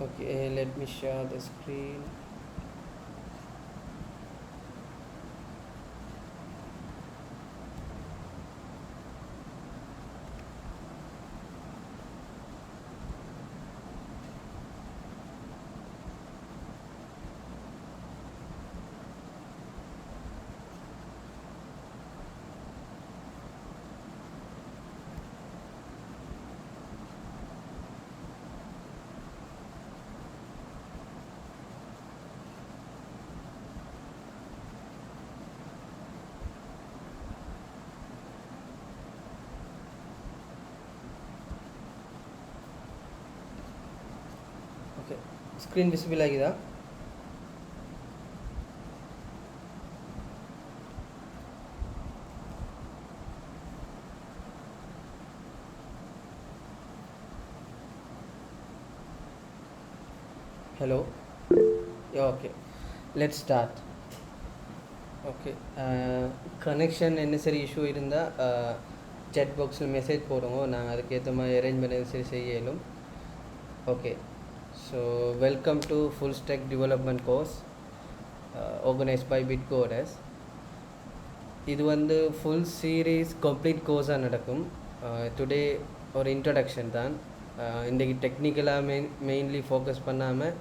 Okay, let me share the screen. Okay, screen visible ಆಗಿದೆ. Hello. Yeah, okay. Let's start. Okay. Connection என்ன சரி issue இருந்தால் chat பாக்ஸில் message போடுங்க, நாங்கள் அதுக்கேற்ற மாதிரி அரேஞ்ச் பண்ணி சரி செய்ய இயலும். Okay, so welcome to full stack development course organised by Bitcodes. இது வந்து ஃபுல் சீரீஸ் கம்ப்ளீட் கோர்ஸாக நடக்கும். டுடே ஒரு இன்ட்ரடக்ஷன் தான். இன்றைக்கி டெக்னிக்கலாக மெயின்லி ஃபோக்கஸ் பண்ணாமல்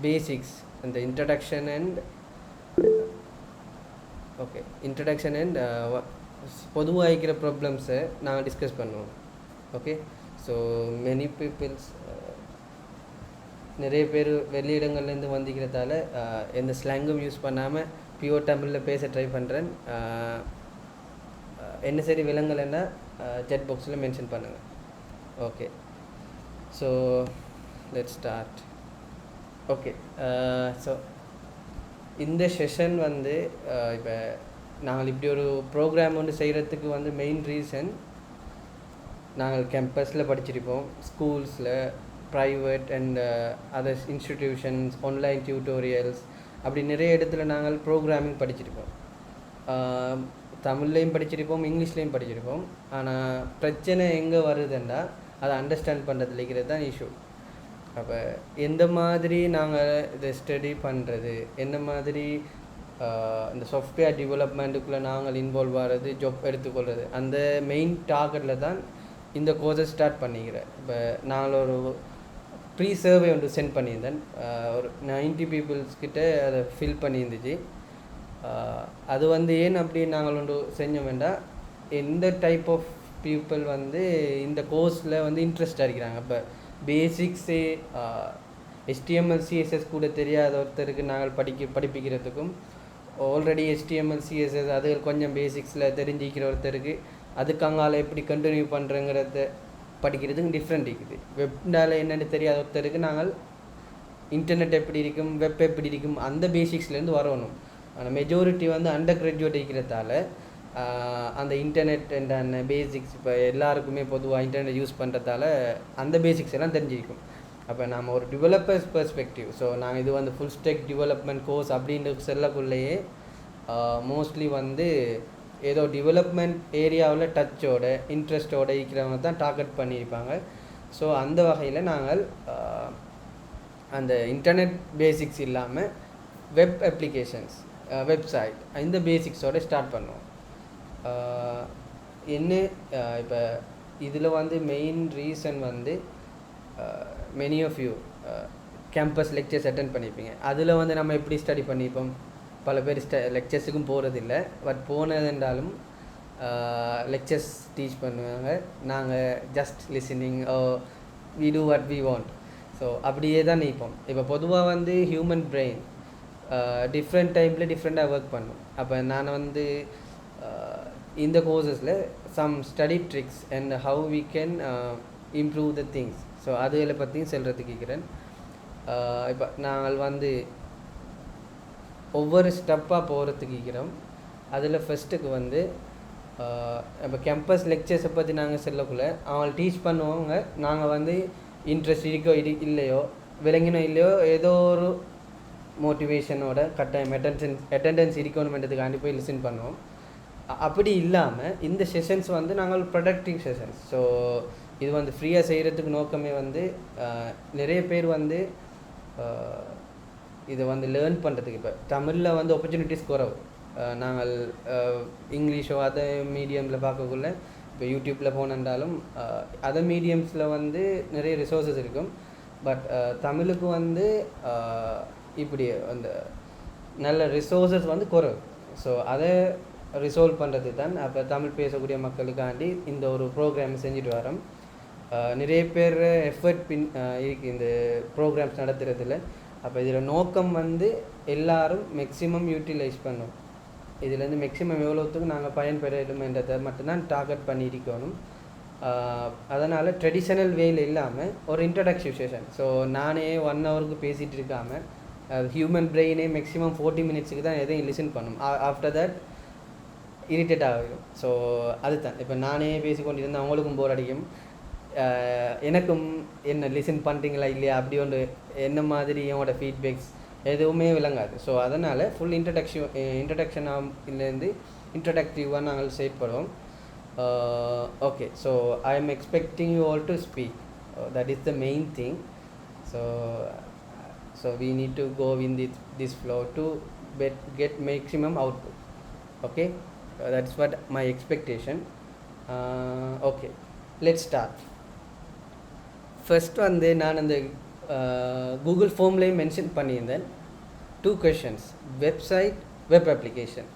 பேசிக்ஸ், அந்த இன்ட்ரடக்ஷன் அண்ட் பொதுவாக இருக்கிற ப்ராப்ளம்ஸை நாங்கள் டிஸ்கஸ் பண்ணுவோம். ஓகே, ஸோ மெனி பீப்புள்ஸ், நிறைய பேர் வெளியிடங்கள்லேருந்து வந்திக்கிறதால எந்த ஸ்லாங்கும் யூஸ் பண்ணாமல் பியூர் தமிழில் பேச ட்ரை பண்ணுறேன். என்ன சரி விலங்கலைன்னா chat பாக்ஸில் மென்ஷன் பண்ணுங்கள். Okay, so let's start. Okay, so இந்த செஷன் வந்து இப்போ நாங்கள் இப்படி ஒரு ப்ரோக்ராம் ஒன்று செய்கிறதுக்கு வந்து மெயின் ரீசன், நாங்கள் கேம்பஸில் படிச்சிருப்போம், ஸ்கூல்ஸில், private and others institutions, online tutorials, அப்படி நிறைய இடத்துல நாங்கள் ப்ரோக்ராமிங் படிச்சிருப்போம். தமிழ்லேயும் படிச்சிருப்போம், இங்கிலீஷ்லேயும் படிச்சிருப்போம். ஆனால் பிரச்சனை எங்கே வருதுன்னா அதை அண்டர்ஸ்டாண்ட் பண்ணுறதுல இருக்கிறது தான் இஷ்யூ. அப்போ எந்த மாதிரி நாங்கள் இதை ஸ்டடி பண்ணுறது, என்ன மாதிரி இந்த சாஃப்ட்வேர் டெவலப்மெண்ட்டுக்குள்ளே நாங்கள் இன்வால்வ் ஆகிறது, ஜாப் எடுத்துக்கொள்கிறது, அந்த மெயின் டார்கெட்டில் தான் இந்த கோர்ஸை ஸ்டார்ட் பண்ணிக்கிறேன். இப்போ நாங்கள் ஒரு ப்ரீ சர்வே ஒன்று சென்ட் பண்ணியிருந்தேன். ஒரு 90 பீப்புள்ஸ்கிட்ட அதை ஃபில் பண்ணியிருந்துச்சு. அது வந்து ஏன் அப்படி நாங்கள் ஒன்று செஞ்சோம் வேண்டாம், எந்த டைப் ஆஃப் பீப்புள் வந்து இந்த கோர்ஸில் வந்து இன்ட்ரெஸ்டாக இருக்கிறாங்க. இப்போ பேசிக்ஸே HTML CSS கூட தெரியாத ஒருத்தருக்கு நாங்கள் படிப்பிக்கிறதுக்கும், ஆல்ரெடி HTML CSS அது கொஞ்சம் பேசிக்ஸில் தெரிஞ்சிக்கிற ஒருத்தருக்கு அதுக்காங்கால எப்படி கண்டினியூ பண்ணுறங்கிறத படிக்கிறதுக்கு டிஃப்ரெண்ட் இருக்குது. வெப்னால என்னென்னு தெரியாத ஒருத்தருக்கு நாங்கள் இன்டர்நெட் எப்படி இருக்கும், வெப் எப்படி இருக்கும், அந்த பேசிக்ஸ்லேருந்து வரணும். ஆனால் மெஜாரிட்டி வந்து அண்டர் கிராஜுவேட் இருக்கிறதால அந்த இன்டர்நெட் என்ன பேசிக்ஸ், இப்போ எல்லாருக்குமே பொதுவாக இன்டர்நெட் யூஸ் பண்ணுறதால அந்த பேசிக்ஸ் எல்லாம் தெரிஞ்சிருக்கும். அப்போ நாம் ஒரு டெவலப்பர்ஸ் பெர்ஸ்பெக்டிவ், ஸோ நாங்கள் இது வந்து ஃபுல் ஸ்டாக் டெவலப்மெண்ட் கோர்ஸ் அப்படின்ற செல்லக்குள்ளேயே மோஸ்ட்லி வந்து ஏதோ டெவலப்மெண்ட் ஏரியாவில் டச்சோட இன்ட்ரெஸ்டோட இருக்கிறவங்க தான் டார்கெட் பண்ணியிருப்பாங்க. ஸோ அந்த வகையில் நாங்கள் அந்த இன்டர்நெட் பேசிக்ஸ் இல்லாமல் வெப் அப்ளிகேஷன்ஸ், வெப்சைட், இந்த பேசிக்ஸோடு ஸ்டார்ட் பண்ணுவோம். என்ன இப்போ இதில் வந்து மெயின் ரீசன் வந்து many of you campus lectures attend பண்ணியிருப்பீங்க. அதில் வந்து நம்ம எப்படி ஸ்டடி பண்ணியிருப்போம், பல பேர் லெக்சர்ஸுக்கும் போகிறதில்ல, பட் போனதுன்றாலும் லெக்சர்ஸ் டீச் பண்ணுவாங்க, நாங்கள் just listening, we do what we want. So அப்படியே தான் நிற்போம். இப்போ பொதுவாக வந்து ஹியூமன் பிரெயின் டிஃப்ரெண்ட் டைப்பில் டிஃப்ரெண்ட்டாக ஒர்க் பண்ணும். அப்போ நான் வந்து இந்த கோர்சஸில் some study tricks and how we can improve the things, so அதுகளை பற்றியும் சொல்கிறதுக்கு கேட்குறேன். இப்போ நாங்கள் வந்து ஒவ்வொரு ஸ்டெப்பாக போகிறதுக்கு இருக்கிறோம். அதில் ஃபஸ்ட்டுக்கு வந்து இப்போ கேம்பஸ் லெக்சர்ஸை பற்றி நாங்கள் சொல்லக்குள்ள அவங்க டீச் பண்ணுவாங்க, நாங்கள் வந்து இன்ட்ரெஸ்ட் இருக்கோ இல்லையோ, விளங்கினோ இல்லையோ, ஏதோ ஒரு மோட்டிவேஷனோட கட்டாயம் அட்டெண்டன்ஸ் இருக்கணுமென்றதுக்காண்டி போய் லிசன் பண்ணுவோம். அப்படி இல்லாமல் இந்த செஷன்ஸ் வந்து நாங்கள் ப்ரொடக்டிவ் செஷன்ஸ். ஸோ இது வந்து ஃப்ரீயாக செய்கிறதுக்கு நோக்கமே வந்து நிறைய பேர் வந்து இதை வந்து லேர்ன் பண்ணுறதுக்கு இப்போ தமிழில் வந்து ஆப்பர்ச்சுனிட்டிஸ் குறவு. நாங்கள் இங்கிலீஷோ அதை மீடியமில் பார்க்கக்குள்ள இப்போ யூடியூப்பில் போனாலும் அதர் மீடியம்ஸில் வந்து நிறைய ரிசோர்ஸஸ் இருக்கும். பட் தமிழுக்கு வந்து இப்படி அந்த நல்ல ரிசோர்ஸஸ் வந்து குறவு. ஸோ அதை ரிசால்வ் பண்ணுறது தான் அப்போ தமிழ் பேசக்கூடிய மக்களுக்காண்டி இந்த ஒரு ப்ரோக்ராம் செஞ்சுட்டு வரோம். நிறைய பேர் எஃபர்ட் இருக்கு இந்த ப்ரோக்ராம்ஸ் நடத்துகிறதுல. அப்போ இதில் நோக்கம் வந்து எல்லோரும் மேக்ஸிமம் யூட்டிலைஸ் பண்ணும். இதுலேருந்து மேக்ஸிமம் எவ்வளோத்துக்கு நாங்கள் பயன்பெறணும் என்றதை மட்டும்தான் டார்கெட் பண்ணியிருக்கணும். அதனால் ட்ரெடிஷ்னல் வேயில் இல்லாமல் ஒரு இன்ட்ரடக்ஷன் செஷன். ஸோ நானே 1 ஹவருக்கு பேசிகிட்டு இருக்காமல் ஹியூமன் பிரெயினே மேக்ஸிமம் 40 மினிட்ஸுக்கு தான் எதையும் லிசன் பண்ணும். ஆஃப்டர் தட் இரிட்டேட் ஆகும். ஸோ அதுதான் இப்போ நானே பேசிக்கொண்டிருந்தேன், அவங்களுக்கும் போர் அடிக்கும், எனக்கும் என்ன லிசன் பண்ணுறீங்களா இல்லையா அப்படி ஒன்று என்ன மாதிரி என்னோடய ஃபீட்பேக்ஸ் எதுவுமே விளங்காது. ஸோ அதனால் ஃபுல் இன்ட்ரடக்ஷன்லேருந்து இன்ட்ரடக்டிவாக நாங்கள் செயற்படுவோம். Okay, so I am expecting you all to speak. That is the main thing. So we need to go in this flow to get maximum output. Okay, that's what my expectation. Okay, let's start. First வந்து நான் அந்த Google ஃபார்ம்லேயும் mention பண்ணியிருந்தேன் 2 questions, website, web application.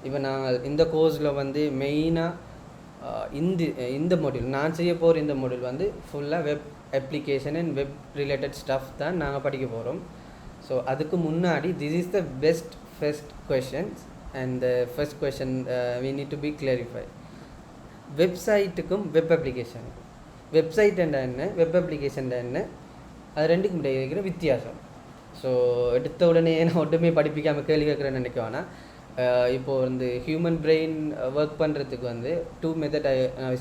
இப்போ நாங்கள் இந்த கோர்ஸில் வந்து மெயினாக இந்த மாடியூல் நான் செய்ய போகிற இந்த மாடியூல் வந்து ஃபுல்லாக web application and web related stuff தான் நாங்கள் படிக்க போகிறோம். ஸோ அதுக்கு முன்னாடி this is the first questions and the first question we need to be clarified. வெப்சைட்டுக்கும் வெப் அப்ளிகேஷனுக்கும், வெப்சைட் என்ன, வெப் அப்ளிகேஷன் என்ன, அது ரெண்டுக்கும் இடையே இருக்கிற வித்தியாசம். ஸோ எடுத்த உடனே நான் ஒட்டுமே படிப்பிக்காமல் கேள்வி கேட்குறேன்னு நினைக்குவானா. இப்போது வந்து ஹியூமன் பிரெயின் ஒர்க் பண்ணுறதுக்கு வந்து 2 மெத்தட்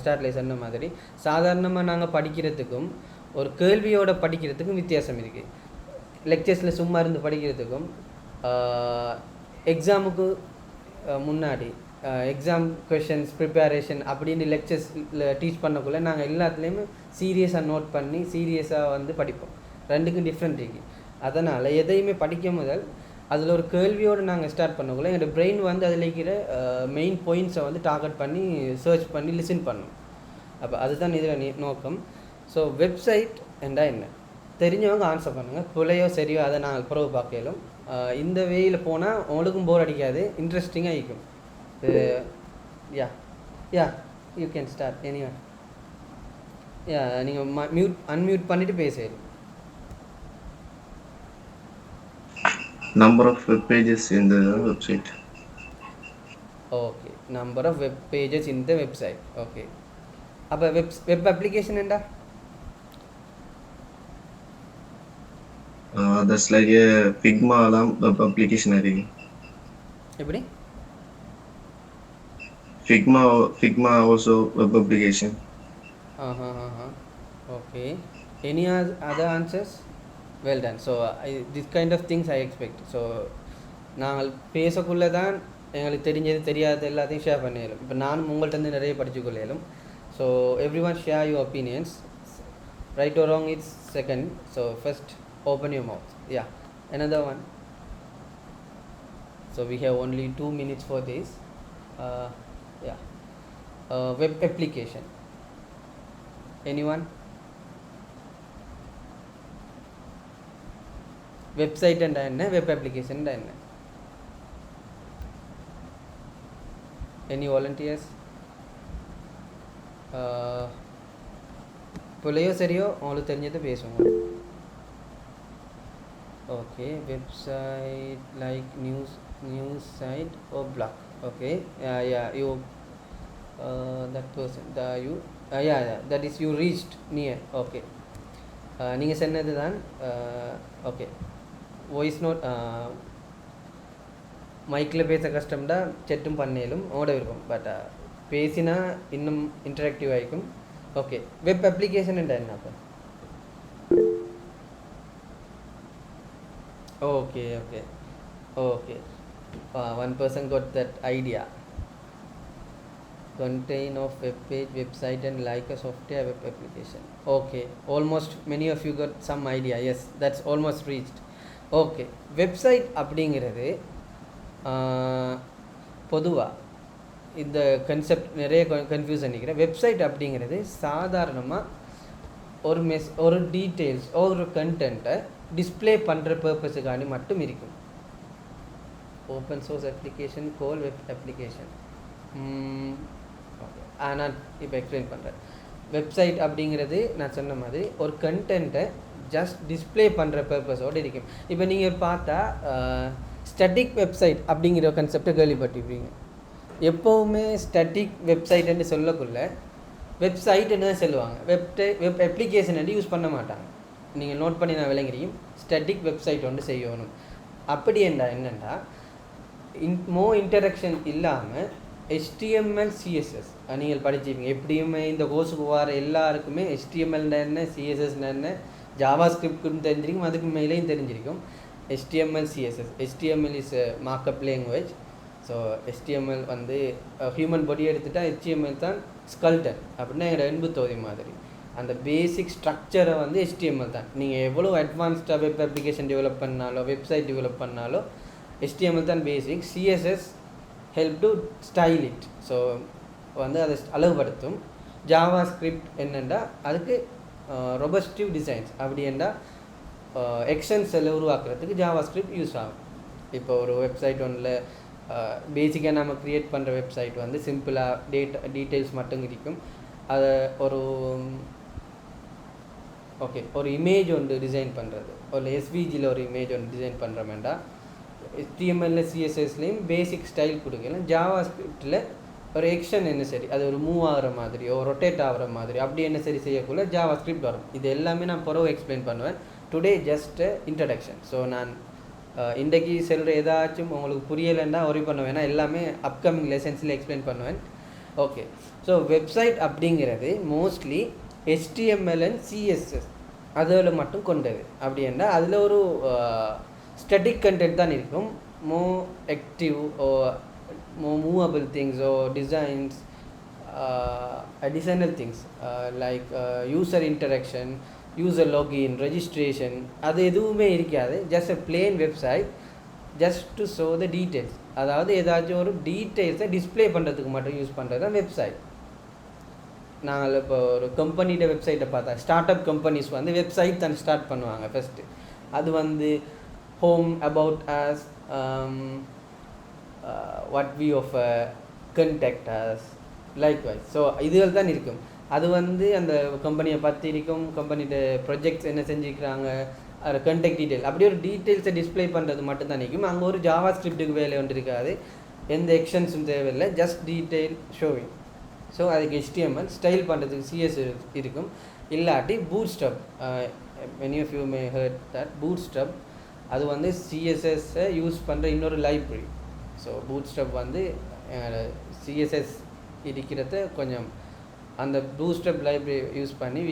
ஸ்டார்ட்லேயே சொன்ன மாதிரி சாதாரணமாக நாங்கள் படிக்கிறதுக்கும் ஒரு கேள்வியோடு படிக்கிறதுக்கும் வித்தியாசம் இருக்குது. லெக்சர்ஸில் சும்மா இருந்து படிக்கிறதுக்கும் எக்ஸாமுக்கு முன்னாடி எக்ஸாம் கொஷின்ஸ் ப்ரிப்பரேஷன் அப்படின்னு லெக்சர்ஸில் டீச் பண்ணக்குள்ளே நாங்கள் எல்லாத்துலேயுமே சீரியஸாக நோட் பண்ணி சீரியஸாக வந்து படிப்போம். ரெண்டுக்கும் டிஃப்ரெண்ட் இருக்குது. அதனால் எதையுமே படிக்க முதல் அதில் ஒரு கேள்வியோடு நாங்கள் ஸ்டார்ட் பண்ணக்குள்ள எங்களோட பிரெயின் வந்து அதில் இருக்கிற மெயின் பாயிண்ட்ஸை வந்து டார்கெட் பண்ணி சர்ச் பண்ணி லிசன் பண்ணணும். அப்போ அதுதான் இதில் நோக்கம். ஸோ வெப்சைட் என்றால் என்ன தெரிஞ்சவங்க ஆன்சர் பண்ணுங்கள், பிள்ளையோ சரியோ அதை நாங்கள் பிறகு பார்க்கலும். இந்த வேயில் போனால் உங்களுக்கும் போர் அடிக்காது, இன்ட்ரெஸ்டிங்காக இருக்கும். Yeah you can start anyone. Yeah நீங்கள் அன்மியூட் பண்ணிவிட்டு பேசலாம். Number of web pages in the website. Okay, number of web pages in the website. Okay. அப்போ வெப் அப்ளிகேஷன் என்ன? That's like a Figma alarm web application ஆயிருக்கு. எப்படி? Figma also web application. Okay. Any other answers? Well done. So this kind of things I expect. So நாங்கள் பேசக்குள்ளே தான் எங்களுக்கு தெரிஞ்சது தெரியாத எல்லாத்தையும் ஷேர் பண்ணிடலாம். இப்போ நானும் உங்கள்கிட்ட நிறைய படிச்சுக்கொள்ளும். So everyone share your opinions. Right or wrong it's second. So first open your mouth. Yeah, another one. So we have only 2 minutes for this. Yeah, web application. Anyone? Website என்றால் என்ன, web application என்றால் என்ன? Any volunteers? பிள்ளையோ சரியோ உங்களுக்கு தெரிஞ்சதை பேசுவோம். Okay, website like news site or blog. Okay, you that person you that is you reached near. Okay, நீங்கள் சொன்னது தான். ஓகே, வாய்ஸ் நோட் மைக்கில் பேச கஷ்டம்டா செட்டும் பண்ணேலும் ஓட இருக்கும். பட் பேசினா இன்னும் இன்டராக்டிவ் ஆகிக்கும். ஓகே, வெப் அப்ளிகேஷன் என்ன அப்போ? Okay okay okay, 1 person got that idea. contain of web page, website and like a software web application. Okay, almost many of you got some idea. Yes, that's almost reached. Okay, website அப்படிங்கிறது பொதுவாக இந்த concept நிறைய confuse பண்ணிக்கிறேன். Website அப்படிங்கிறது சாதாரணமாக ஒரு details ஒரு கண்டென்ட்டை டிஸ்பிளே பண்ணுற பர்பஸுக்காண்டி மட்டும் இருக்கும். ஓப்பன் சோர்ஸ் அப்ளிகேஷன், கோல் வெப் அப்ளிகேஷன். நான் இப்போ எக்ஸ்பிளைன் பண்ணுறேன். வெப்சைட் அப்படிங்கிறது நான் சொன்ன மாதிரி ஒரு கண்டென்ட்டை ஜஸ்ட் டிஸ்பிளே பண்ணுற பர்பஸோடு இருக்கும். இப்போ நீங்கள் பார்த்தா ஸ்டாட்டிக் வெப்சைட் அப்படிங்கிற கன்செப்டை கேள்விப்பட்டிருப்பீங்க. எப்போவுமே ஸ்டாட்டிக் வெப்சைட்டுன்னு சொல்லக்குள்ள வெப்சைட்டுன்னு தான் சொல்லுவாங்க. வெப் அப்ளிகேஷன் யூஸ் பண்ண மாட்டாங்க. நீங்கள் நோட் பண்ணி நான் விளங்குறீங்க. ஸ்டாட்டிக் வெப்சைட் ஒன்று செய்யணும். அப்படி என்னென்னா மோ இன்டராக்ஷன் இல்லாமல் HTML CSS நீங்கள் படிச்சிருப்பீங்க. எப்படியுமே இந்த கோர்ஸுக்கு வர எல்லாருக்குமே HTML என்ன, CSS என்ன, ஜாவா ஸ்கிரிப்ட்னு தெரிஞ்சிருக்கும், அதுக்கு மேலேயும் தெரிஞ்சிருக்கும். HTML CSS. HTML is markup language. So HTML வந்து ஹியூமன் பாடி எடுத்துட்டால் HTML தான் ஸ்கல்டன் அப்படின்னா என்னோட எண்பு தொகுதி மாதிரி. அந்த பேசிக் ஸ்ட்ரக்சரை வந்து HTML தான். நீங்கள் எவ்வளோ அட்வான்ஸ்டாக வெப் அப்ளிகேஷன் டெவலப் பண்ணாலோ வெப்சைட் டெவலப் பண்ணாலோ HTML தான் basic. CSS help to style it. So வந்து அதை அளவுபடுத்தும். ஜாவா ஸ்கிரிப்ட் என்னென்னா அதுக்கு ரொபஸ்டிவ் டிசைன்ஸ் அப்படி என்றால் எக்ஸ்டென்ஸ் எல்லாம் உருவாக்குறதுக்கு ஜாவா ஸ்கிரிப்ட் யூஸ் ஆகும். இப்போ ஒரு வெப்சைட் ஒன்றில் பேசிக்காக நம்ம க்ரியேட் பண்ணுற வெப்சைட் வந்து சிம்பிளாக டீட்டெயில்ஸ் மட்டும் இருக்கும். அதை ஒரு இமேஜ் ஒன்று டிசைன் பண்ணுறது, ஒரு SVGயில் ஒரு இமேஜ் ஒன்று டிசைன் பண்ணுறோமேண்டா HTML CSSலேயும் பேசிக் ஸ்டைல் கொடுக்கலாம். ஜாவா ஸ்கிரிப்டில் ஒரு எக்ஷன் என்ன சரி அது ஒரு மூவ் ஆகிற மாதிரியோ ரொட்டேட் ஆகிற மாதிரி அப்படி என்ன சரி செய்யக்குள்ள ஜாவா ஸ்கிரிப்ட் வரும். இது எல்லாமே நான் பிறகு எக்ஸ்பிளைன் பண்ணுவேன். Today just introduction. ஸோ நான் இன்றைக்கி சொல்கிற ஏதாச்சும் உங்களுக்கு புரியலைன்னா ஒரி பண்ண வேணாம், எல்லாமே அப்கமிங் லெசன்ஸில் எக்ஸ்பிளைன் பண்ணுவேன். ஓகே, ஸோ வெப்சைட் அப்படிங்கிறது மோஸ்ட்லி HTML and CSS அதில் மட்டும் கொண்டது. அப்படி என்றால் அதில் ஒரு ஸ்டாட்டிக் கண்டென்ட் தான் இருக்கும். மோ active more movable things or designs, additional things like user interaction, user login, registration அது எதுவுமே இருக்காது. just a plain website just to show the details. அதாவது ஏதாச்சும் ஒரு டீட்டெயில்ஸை டிஸ்பிளே பண்ணுறதுக்கு மட்டும் யூஸ் பண்ணுறது தான் வெப்சைட். நாங்கள் இப்போ ஒரு கம்பெனியோட வெப்சைட்டை பார்த்தா ஸ்டார்ட் அப் கம்பெனிஸ் வந்து வெப்சைட் தான் ஸ்டார்ட் பண்ணுவாங்க ஃபஸ்ட்டு. அது வந்து home, about us, what we offer, contact us, likewise. So இதுகள் தான் இருக்கும். அது வந்து அந்த கம்பெனியை பற்றி இருக்கும், கம்பெனியோட ப்ரொஜெக்ட்ஸ் என்ன செஞ்சுக்கிறாங்க, அது கண்டெக்ட் டீட்டெயில் அப்படி ஒரு டீட்டெயில்ஸை டிஸ்பிளே பண்ணுறது மட்டும் தான் நிற்கும். அங்கே ஒரு ஜாவா ஸ்கிரிப்டுக்கு வேலை ஒன்று இருக்காது, எந்த எக்ஷன்ஸும் தேவையில்லை, ஜஸ்ட் டீட்டெயில் ஷோவிங். ஸோ அதுக்கு HTML ஸ்டைல் பண்ணுறதுக்கு CSS இருக்கும். இல்லாட்டி bootstrap, many of you may heard that bootstrap அது வந்து CSS-ஐ யூஸ் பண்ணுற இன்னொரு லைப்ரரி. ஸோ பூட்ஸ்ட்ராப் வந்து CSS இருக்கிறத கொஞ்சம் அந்த பூட்ஸ்ட்ராப் லைப்ரரி யூஸ் பண்ணி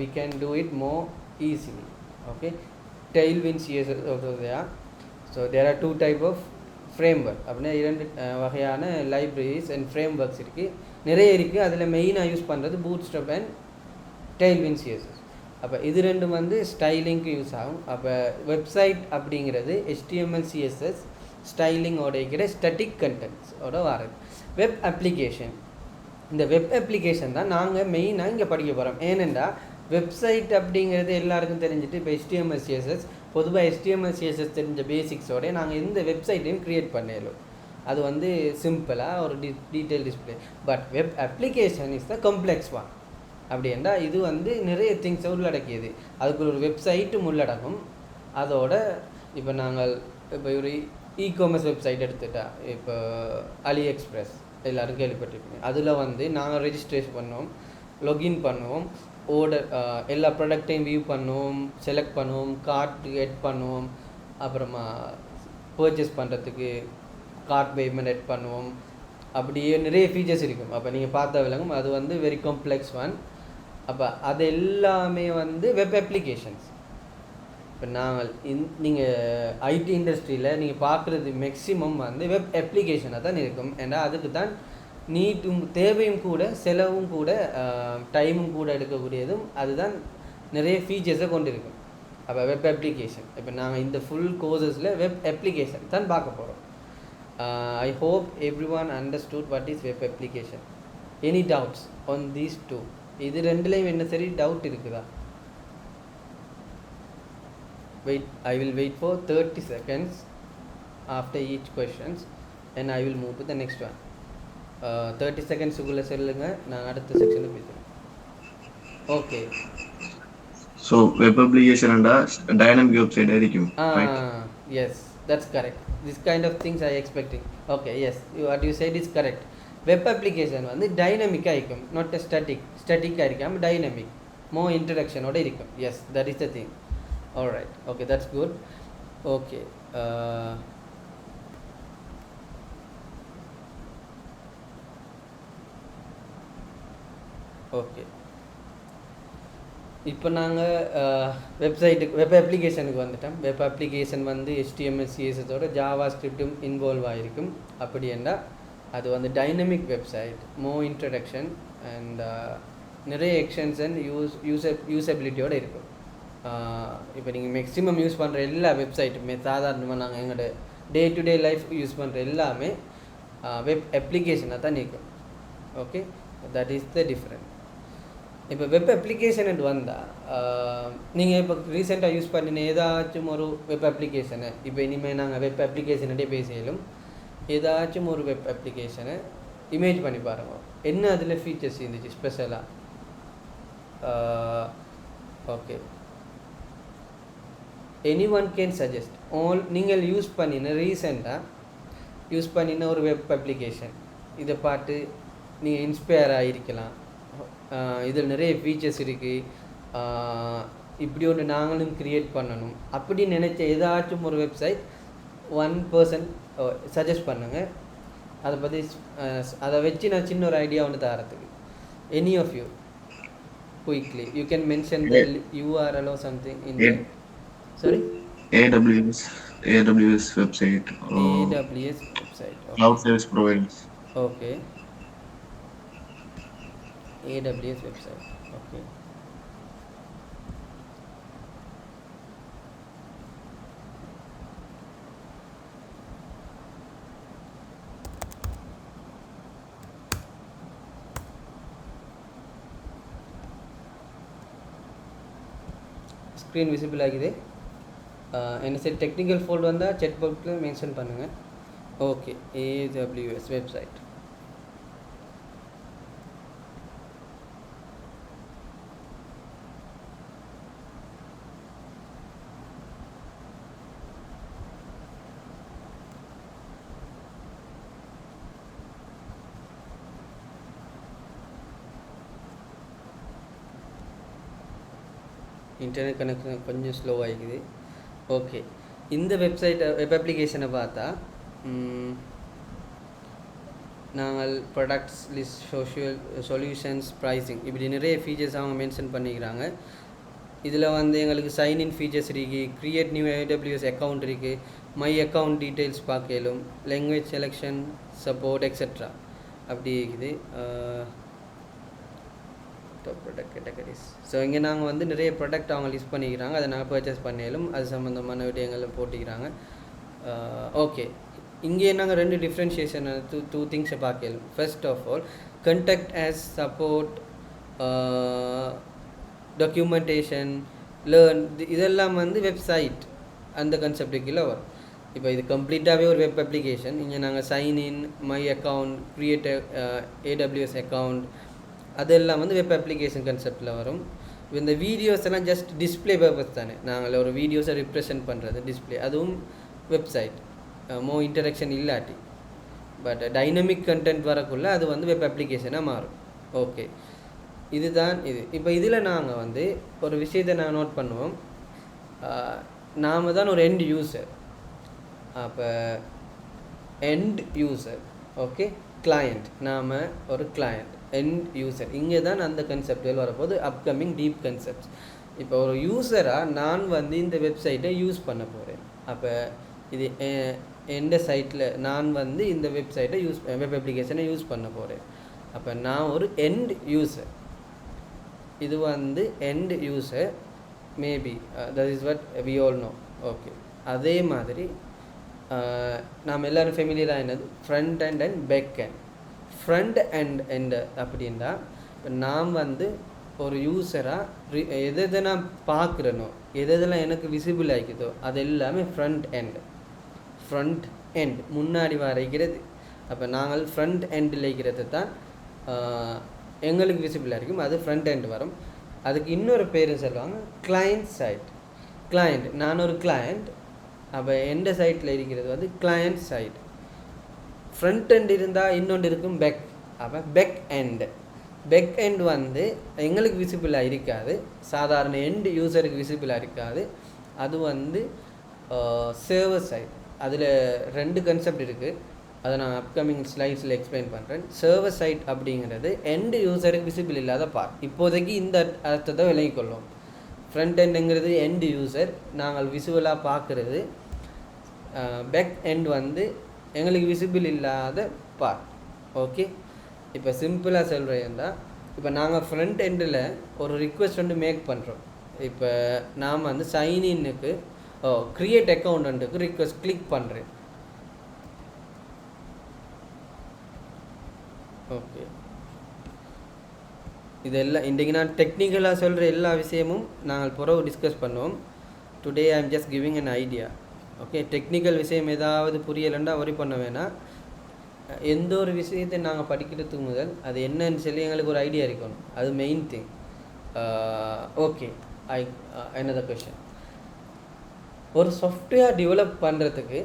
we can do it more easily. Okay, Tailwind CSS there. So there are two type of framework. அப்படின்னா இரண்டு வகையான லைப்ரரிஸ் அண்ட் ஃப்ரேம்ஒர்க்ஸ் இருக்குது, நிறைய இருக்குது. அதில் மெயினாக யூஸ் பண்ணுறது பூட்ஸ்ட்ராப் அண்ட் Tailwind CSS. அப்போ இது ரெண்டும் வந்து ஸ்டைலிங்க்கு யூஸ் ஆகும். அப்போ வெப்சைட் அப்படிங்கிறது HTML CSS ஸ்டைலிங்கோட இருக்கிற ஸ்டாட்டிக் கண்டென்ட்ஸோட வரது. வெப் அப்ளிகேஷன், இந்த வெப் அப்ளிகேஷன் தான் நாங்கள் மெயினாக இங்கே படிக்க போகிறோம். ஏனென்றா வெப்சைட் அப்படிங்கிறது எல்லாருக்கும் தெரிஞ்சுட்டு இப்போ HTML CSS பொதுவாக HTML CSS தெரிஞ்ச பேசிக்ஸோட நாங்கள் எந்த வெப்சைட்டையும் க்ரியேட் பண்ணிடலாம். அது வந்து சிம்பிளாக ஒரு detail display. But web application is the complex one. அப்படின்னா இது வந்து நிறைய திங்ஸை உள்ளடக்கியது. அதுக்குள்ள ஒரு வெப்சைட்டும் உள்ளடக்கும். அதோட இப்போ நாங்கள் இப்போ ஒரு இ-காமர்ஸ் வெப்சைட் எடுத்துட்டா, இப்போ AliExpress எல்லோரும் கேள்விப்பட்டிருப்பீங்க. அதில் வந்து நாங்கள் ரெஜிஸ்ட்ரேஷன் பண்ணுவோம், லொகின் பண்ணுவோம், ஆர்டர் எல்லா ப்ராடக்டையும் வியூ பண்ணுவோம், செலக்ட் பண்ணுவோம், கார்ட் எட் பண்ணுவோம், அப்புறமா பர்ச்சேஸ் பண்ணுறதுக்கு கார்ட் பேமெண்ட் எட் பண்ணுவோம். அப்படியே நிறைய ஃபீச்சர்ஸ் இருக்கும். அப்போ நீங்கள் பார்த்தா விளங்கும், அது வந்து வெரி காம்ப்ளெக்ஸ் ஒன். அப்போ அது எல்லாமே வந்து வெப் அப்ளிகேஷன்ஸ். இப்போ நாங்கள் நீங்கள் ஐடி இண்டஸ்ட்ரியில் நீங்கள் பார்க்குறது மேக்ஸிமம் வந்து வெப் அப்ளிகேஷனாக தான் இருக்கும். ஏன்னா அதுக்கு தான் நீட்டும் தேவையும் கூட செலவும் கூட டைமும் கூட எடுக்கக்கூடியதும் அதுதான் நிறைய ஃபீச்சர்ஸை கொண்டிருக்கும். அப்போ வெப் அப்ளிகேஷன் இப்போ நாங்கள் இந்த ஃபுல் கோர்சஸில் வெப் அப்ளிகேஷன் தான் பார்க்க போகிறோம். I hope everyone understood what is web application. Any doubts on these two? இது ரெண்டுலேயும் என்ன சரி டவுட் இருக்குதா? Wait, I will wait for 30 seconds after each questions and I will move to the next one. 30 seconds உள்ள சொல்லுங்க, நான் அடுத்த செக்ஷனுக்கு பேசுறேன். Okay. So web application and dynamic website ஆയിരിக்கும். Right? Yes, that's correct. This kind of things I expecting. Okay, yes. What you said is correct. Web application வந்து dynamic ஆയിരിக்கும், not a static ஆയിരിக்கும், dynamic. More interaction ஓட இருக்கும். Yes, that is the thing. All right, okay, that's good. Okay, okay. இப்போ நாங்கள் web அப்ளிகேஷனுக்கு வந்துட்டோம். Web application வந்து HTML CSSோட Java ஸ்கிரிப்டும் involve ஆகிருக்கும். அப்படி என்றால் அது வந்து டைனமிக் வெப்சைட், மோ இன்ட்ரடக்ஷன் அண்ட் நிறைய எக்ஸ்டென்ஷன் யூசபிலிட்டியோடு இருக்கும். இப்போ நீங்கள் மேக்ஸிமம் யூஸ் பண்ணுற எல்லா வெப்சைட்டுமே சாதாரணமாக நாங்கள் எங்களோட day to day life use பண்ணுற எல்லாமே வெப் அப்ளிகேஷனாக தான் நிற்கும். Okay, that is the different. இப்போ வெப் அப்ளிகேஷன் வந்தால் நீங்கள் இப்போ ரீசெண்டாக யூஸ் பண்ணின ஏதாச்சும் ஒரு வெப் அப்ளிகேஷனை, இப்போ இனிமேல் நாங்கள் வெப் அப்ளிகேஷன்டே பேசியாலும் ஏதாச்சும் ஒரு வெப் அப்ளிகேஷனை இமேஜ் பண்ணி பாருங்க, என்ன அதில் ஃபீச்சர்ஸ் இருந்துச்சு ஸ்பெஷலாக. Okay, anyone can suggest all நீங்கள் யூஸ் பண்ணின ரீசெண்டாக யூஸ் பண்ணின ஒரு வெப் அப்ளிகேஷன் இதை பார்த்து நீங்கள் இன்ஸ்பயர் ஆகிருக்கலாம். இதில் நிறைய ஃபீச்சர்ஸ் இருக்குது, இப்படி ஒன்று நாங்களும் க்ரியேட் பண்ணணும் அப்படி நினச்ச ஏதாச்சும் ஒரு வெப்சைட் ஒன் பர்சன் சஜஸ்ட் பண்ணுங்கள். அதை பற்றி அதை வச்சு நான் சின்ன ஒரு ஐடியா ஒன்று தரத்துக்கு. Any of you quickly you can mention the URL or something in the sorry AWS website. AWS website. Okay. Cloud service providers. Okay. AWS website. Okay. Screen visible ஆகுது. என்ன சரி டெக்னிக்கல் ஃபோல்டு வந்தால் check பாக்ஸில் mention பண்ணுங்கள். Okay, AWS website. Internet connection கொஞ்சம் slow ஆகிக்குது. Okay, இந்த வெப்சைட்டை web அப்ளிகேஷனை பார்த்தா நாங்கள் ப்ராடக்ட்ஸ் லிஸ்ட், சொல்யூஷன்ஸ், ப்ரைஸிங் இப்படி நிறைய ஃபீச்சர்ஸ் அவங்க மென்ஷன் பண்ணிக்கிறாங்க. இதில் வந்து எங்களுக்கு சைன்இன் ஃபீச்சர்ஸ் இருக்குது, க்ரியேட் நியூ AWS அக்கௌண்ட் இருக்குது, மை அக்கௌண்ட் டீட்டெயில்ஸ் பார்க்கலும், லாங்குவேஜ் செலெக்ஷன், சப்போர்ட் எக்ஸெட்ரா அப்படி இருக்குது. Top product categories. ஸோ இங்கே நாங்கள் வந்து நிறைய ப்ராடக்ட் அவங்க லிஸ்ட் பண்ணிக்கிறாங்க, அதை நாங்கள் பர்ச்சேஸ் பண்ணியாலும் அது சம்மந்தமான விடயங்களும் போட்டிக்கிறாங்க. ஓகே, இங்கே நாங்கள் ரெண்டு டிஃப்ரென்ஷியேஷன் டூ திங்ஸை பார்க்கலாம். First of all contact us support, documentation, learn, இதெல்லாம் வந்து வெப்சைட் அந்த கன்செப்டுக்குள்ளே வரும். இப்போ இது கம்ப்ளீட்டாகவே ஒரு வெப் அப்ளிகேஷன். இங்கே நாங்கள் sign in, my account, create AWS account, அதெல்லாம் வந்து வெப் அப்ளிகேஷன் கன்செப்டில் வரும். இந்த வீடியோஸ் எல்லாம் ஜஸ்ட் டிஸ்பிளே பர்பஸ் தானே, நாங்கள் ஒரு வீடியோஸை ரிப்ரசென்ட் பண்ணுறது டிஸ்பிளே, அதுவும் வெப்சைட், மோ இன்டராக்ஷன் இல்லாட்டி. பட் டைனமிக் கண்டென்ட் வரக்குள்ளே அது வந்து வெப் அப்ளிகேஷனாக மாறும். ஓகே, இதுதான் இது. இப்போ இதில் நாங்கள் வந்து ஒரு விஷயத்தை நாங்கள் நோட் பண்ணுவோம், நாம் தான் ஒரு எண்ட் யூசர். அப்போ எண்ட் யூசர், ஓகே, கிளையண்ட், நாம் ஒரு கிளையண்ட், எண்ட் யூசர். இங்கே தான் அந்த கன்செப்டுகள் வரப்போது, அப்கமிங் டீப் கன்செப்ட்ஸ். இப்போ ஒரு யூஸராக நான் வந்து இந்த வெப்சைட்டை யூஸ் பண்ண போகிறேன். அப்போ இது எந்த சைட்டில் நான் வந்து இந்த வெப்சைட்டை வெப் அப்ளிகேஷனை யூஸ் பண்ண போகிறேன். அப்போ நான் ஒரு எண்ட் யூஸர், இது வந்து end user maybe that is what we all know. Okay, அதே மாதிரி நாம் எல்லோரும் ஃபெமிலியராக என்னது front end and back end. Front and end அப்படின்னா இப்போ நாம் வந்து ஒரு யூஸராக எதை நான் பார்க்குறேனோ எதெல்லாம் எனக்கு விசிபிள் ஆகிக்குதோ அது எல்லாமே ஃப்ரண்ட் எண்ட். ஃப்ரண்ட் எண்ட் முன்னாடி வரைக்கிறது. அப்போ நாங்கள் ஃப்ரண்ட் எண்டில் இருக்கிறது தான் எங்களுக்கு விசிபிளாக இருக்கும், அது ஃப்ரண்ட் எண்ட் வரும். அதுக்கு இன்னொரு பேர் சொல்லுவாங்க கிளைண்ட் சைட். கிளைண்ட், நான் ஒரு கிளைண்ட், அப்போ எந்த சைட்டில் இருக்கிறது வந்து கிளைண்ட் சைட். ஃப்ரண்ட் எண்ட் இருந்தால் இன்னொன்று இருக்கும் பேக். அப்போ பேக் எண்டு. பேக் எண்ட் வந்து எங்களுக்கு விசிபிளாக இருக்காது, சாதாரண எண்ட் யூஸருக்கு விசிபிளாக இருக்காது. அது வந்து சர்வர் சைட். அதில் 2 கன்செப்ட் இருக்குது, அதை நான் அப்கமிங் ஸ்லைட்ஸில் எக்ஸ்பிளைன் பண்ணுறேன். சர்வர் சைட் அப்படிங்கிறது எண்டு யூஸருக்கு விசிபிள் இல்லாத பார்ட். இப்போதைக்கு இந்த அர்த்தத்தை விளங்கிக்கொள்ளும். ஃப்ரண்ட் எண்டுங்கிறது எண்டு யூஸர், நாங்கள் விசிபிளாக பார்க்குறது. பேக் எண்ட் வந்து எங்களுக்கு விசிபிள் இல்லாத பார்ட். ஓகே, இப்போ சிம்பிளாக சொல்கிறேன்னா, இப்போ நாங்கள் ஃப்ரண்ட் எண்டில் ஒரு ரிக்வெஸ்ட் வந்து மேக் பண்ணுறோம். இப்போ நாம் வந்து சைன்இன்னுக்கு க்ரியேட் அக்கௌண்ட்டுக்கு ரிக்வெஸ்ட் கிளிக் பண்ணுறேன். ஓகே, இதெல்லாம் இன்றைக்கி நான் டெக்னிக்கலாக சொல்கிற எல்லா விஷயமும் நாங்கள் பிறகு டிஸ்கஸ் பண்ணுவோம். Today I am just giving an idea. Okay, technical விஷயம் ஏதாவது புரியலைன்னா வரி பண்ண வேணாம். எந்த ஒரு விஷயத்தை நாங்கள் படிக்கிறதுக்கு முதல் அது என்னன்னு சொல்லி எங்களுக்கு ஒரு ஐடியா இருக்கணும், அது main thing. Okay, another question. ஒரு சாஃப்ட்வேர் டெவலப் பண்ணுறதுக்கு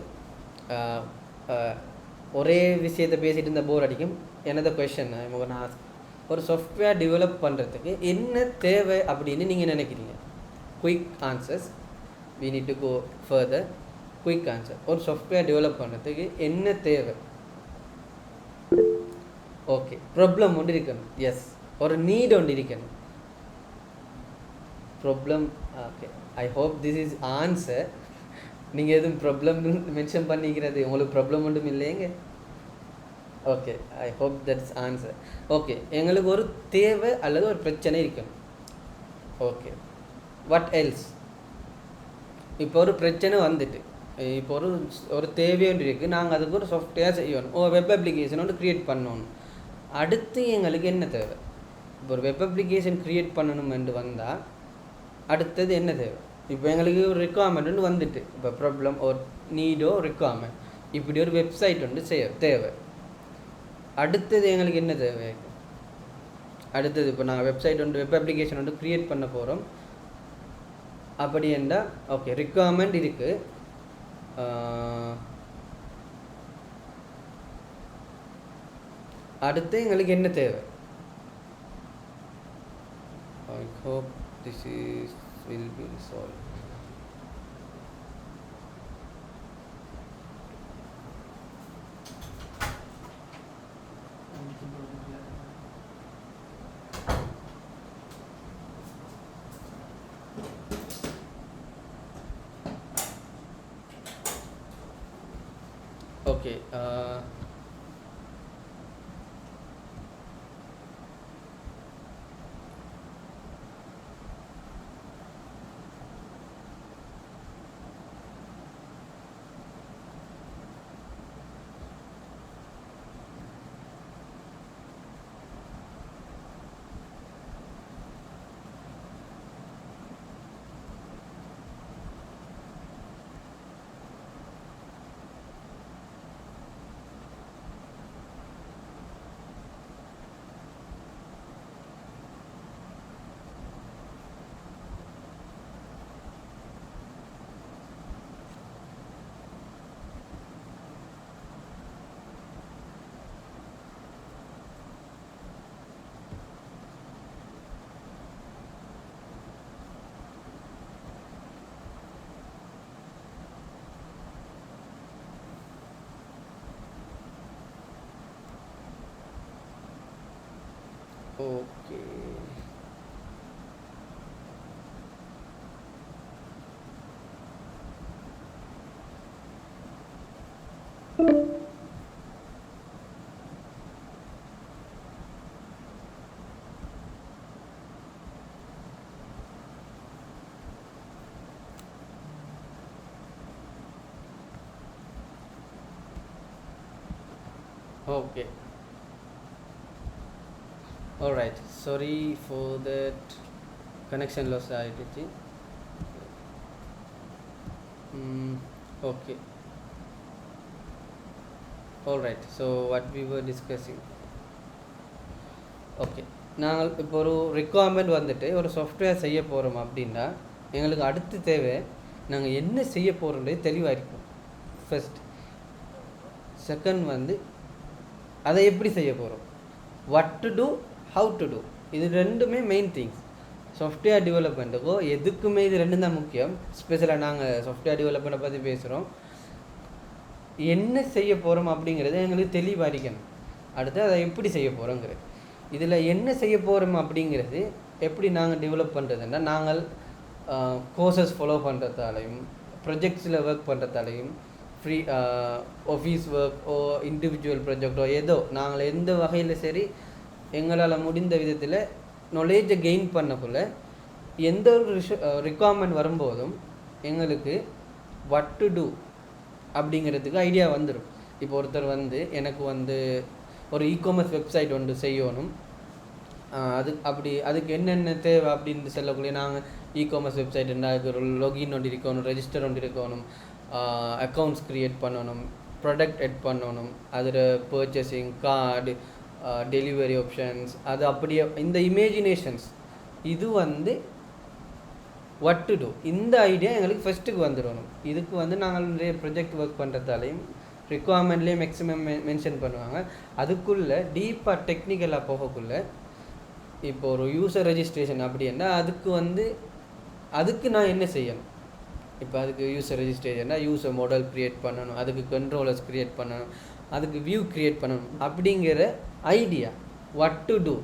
ஒரே விஷயத்தை பேசிகிட்டு இருந்தால் போர் அடிக்கும். another question நான் ஆஸ்க், ஒரு சாஃப்ட்வேர் டெவலப் பண்ணுறதுக்கு என்ன தேவை அப்படின்னு நீங்கள் நினைக்கிறீங்க? Quick answers, we need to go further. Quick answer, ஒரு சாஃப்ட்வேர் டெவலப் பண்ணுறதுக்கு என்ன தேவை? ஓகே, ப்ராப்ளம் ஒன்று இருக்கணும். எஸ், ஒரு நீட் ஒன்று இருக்கணும். Problem. Okay, I hope this is answer. நீங்கள் எதுவும் ப்ராப்ளம் மென்ஷன் பண்ணிக்கிறது, உங்களுக்கு ப்ராப்ளம் ஒன்றும் இல்லைங்க. Okay, I hope that's answer. Okay, எங்களுக்கு ஒரு தேவை அல்லது ஒரு பிரச்சனை இருக்கணும். Okay, what else? இப்போ ஒரு பிரச்சனை வந்துட்டு, இப்போ ஒரு தேவை ஒன்று இருக்குது, நாங்கள் அதுக்கு ஒரு சாஃப்ட்வேர் செய்யணும், ஒரு வெப் அப்ளிகேஷன் ஒன்று க்ரியேட் பண்ணணும். அடுத்து எங்களுக்கு என்ன தேவை? இப்போ ஒரு வெப் அப்ளிகேஷன் க்ரியேட் பண்ணணும் என்று வந்தால் அடுத்தது என்ன தேவை? இப்போ எங்களுக்கு ஒரு ரிக்குவயர்மெண்ட் ஒன்று வந்துட்டு, இப்போ ப்ராப்ளம் ஒரு நீடோ ரிக்குவயர்மெண்ட், இப்படி ஒரு வெப்சைட் ஒன்று தேவை. அடுத்தது எங்களுக்கு என்ன தேவை? அடுத்தது இப்போ நாங்கள் வெப்சைட் ஒன்று வெப் அப்ளிகேஷன் ஒன்று க்ரியேட் பண்ண போகிறோம். அப்படி என்றால் ஓகே, ரிக்குவயர்மெண்ட் இருக்குது. அடுத்து எங்களுக்கு என்ன தேவை? I hope this is will be solve. Okay, okay. Okay alright sorry for that connection loss ஆகிடுச்சு. Okay alright so what we were discussing. Okay நாங்கள் இப்போ ஒரு ரிக்குவயர்மெண்ட் வந்துட்டு ஒரு சாஃப்ட்வேர் செய்ய போகிறோம் அப்படின்னா எங்களுக்கு அடுத்து தேவை நாங்கள் என்ன செய்ய போகிறோன்றது தெளிவாக இருக்கும் ஃபர்ஸ்ட். செகண்ட் வந்து அதை எப்படி செய்ய போகிறோம், what to do, how to do. இது ரெண்டுமே மெயின் திங்ஸ். சாஃப்ட்வேர் டெவலப்மெண்ட்டுக்கோ எதுக்குமே இது ரெண்டும் தான் முக்கியம். ஸ்பெஷலாக நாங்கள் சாஃப்ட்வேர் டெவலப்மெண்ட்டை பற்றி பேசுகிறோம். என்ன செய்ய போகிறோம் அப்படிங்கிறது எங்களுக்கு தெளிவாக இருக்கணும். அடுத்து அதை எப்படி செய்ய போகிறோங்கிறது. இதில் என்ன செய்ய போகிறோம் அப்படிங்கிறது எப்படி நாங்கள் டெவலப் பண்ணுறதுன்னா நாங்கள் கோர்சஸ் ஃபாலோ பண்ணுறதாலையும் ப்ரொஜெக்ட்ஸில் ஒர்க் பண்ணுறதாலையும் ஃப்ரீ ஆஃபீஸ் ஒர்க் ஓ இண்டிவிஜுவல் ப்ராஜெக்டோ ஏதோ நாங்கள் எந்த வகையில் சரி எங்களால் முடிந்த விதத்தில் நாலேஜை கெயின் பண்ணக்குள்ள எந்த ஒரு ரிக்குவயர்மெண்ட் வரும்போதும் எங்களுக்கு what to do அப்படிங்கிறதுக்கு ஐடியா வந்துடும். இப்போ ஒருத்தர் வந்து எனக்கு வந்து ஒரு இகாமர்ஸ் வெப்சைட் ஒன்று செய்யணும், அதுக்கு என்னென்ன தேவை அப்படின்னு சொல்லக்கூடிய நாங்கள் இகாமர்ஸ் வெப்சைட்னா அதுக்கு ஒரு லொகின் ஒன்று இருக்கணும், ரெஜிஸ்டர் ஒன்று இருக்கணும், அக்கௌண்ட்ஸ் க்ரியேட் பண்ணணும், ப்ராடக்ட் எட் பண்ணணும், அதில் பர்ச்சேசிங் கார்டு டெலிவரி ஆப்ஷன்ஸ் அது அப்படியே இந்த இமேஜினேஷன்ஸ் இது வந்து what to do இந்த ஐடியா எங்களுக்கு ஃபஸ்ட்டுக்கு வந்துடணும். இதுக்கு வந்து நாங்கள் நிறைய ப்ரொஜெக்ட் ஒர்க் பண்ணுறதாலையும் ரிக்குவயர்மெண்ட்லேயே மேக்ஸிமம் மென்ஷன் பண்ணுவாங்க. அதுக்குள்ளே டீப்பாக டெக்னிக்கலாக போகக்குள்ளே இப்போ ஒரு யூசர் ரெஜிஸ்ட்ரேஷன் அப்படின்னா அதுக்கு நான் என்ன செய்யணும். இப்போ அதுக்கு யூசர் ரெஜிஸ்ட்ரேஷன்னா யூசர் மாடல் க்ரியேட் பண்ணணும், அதுக்கு கண்ட்ரோலர்ஸ் க்ரியேட் பண்ணணும், அதுக்கு வியூ க்ரியேட் பண்ணணும் அப்படிங்கிற ஐடியா what to do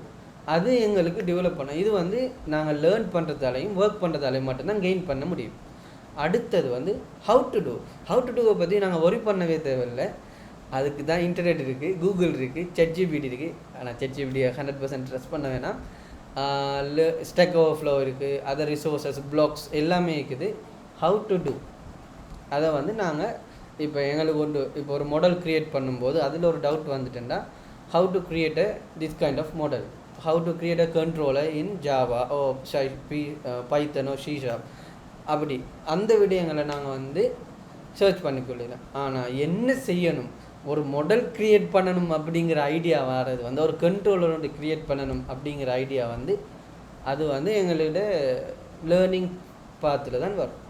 அது எங்களுக்கு டெவலப் பண்ணணும். இது வந்து நாங்கள் லேர்ன் பண்ணுறதாலையும் ஒர்க் பண்ணுறதாலையும் மட்டும்தான் கெயின் பண்ண முடியும். அடுத்தது வந்து ஹவு டு டூவை பற்றி நாங்கள் ஒரி பண்ணவே தேவையில்லை. அதுக்கு தான் இன்டர்நெட் இருக்குது, கூகுள் இருக்குது, ChatGPT இருக்குது. ஆனால் ChatGPT 100% ட்ரஸ்ட் பண்ண வேணாம். ஸ்டேக் ஓவர்ஃப்ளோ இருக்குது, அதர் ரிசோர்ஸஸ் பிளாக்ஸ் எல்லாமே இருக்குது. ஹவு டு டூ அதை வந்து நாங்கள் இப்போ எங்களுக்கு இப்போ ஒரு மாடல் க்ரியேட் பண்ணும்போது அதில் ஒரு டவுட் வந்துட்டேன்னா how to create this kind of model, how to create a controller in Java or Python or C#. அப்படி அந்த விடயங்களை நாங்கள் வந்து சர்ச் பண்ணிக்கொள்ளலாம். ஆனால் என்ன செய்யணும், ஒரு மாடல் க்ரியேட் பண்ணணும் அப்படிங்கிற ஐடியா வர்றது வந்து ஒரு கண்ட்ரோலர் வந்து க்ரியேட் பண்ணணும் அப்படிங்கிற ஐடியா வந்து அது வந்து எங்களோட லேர்னிங் பாத்தில் தான் வரும்.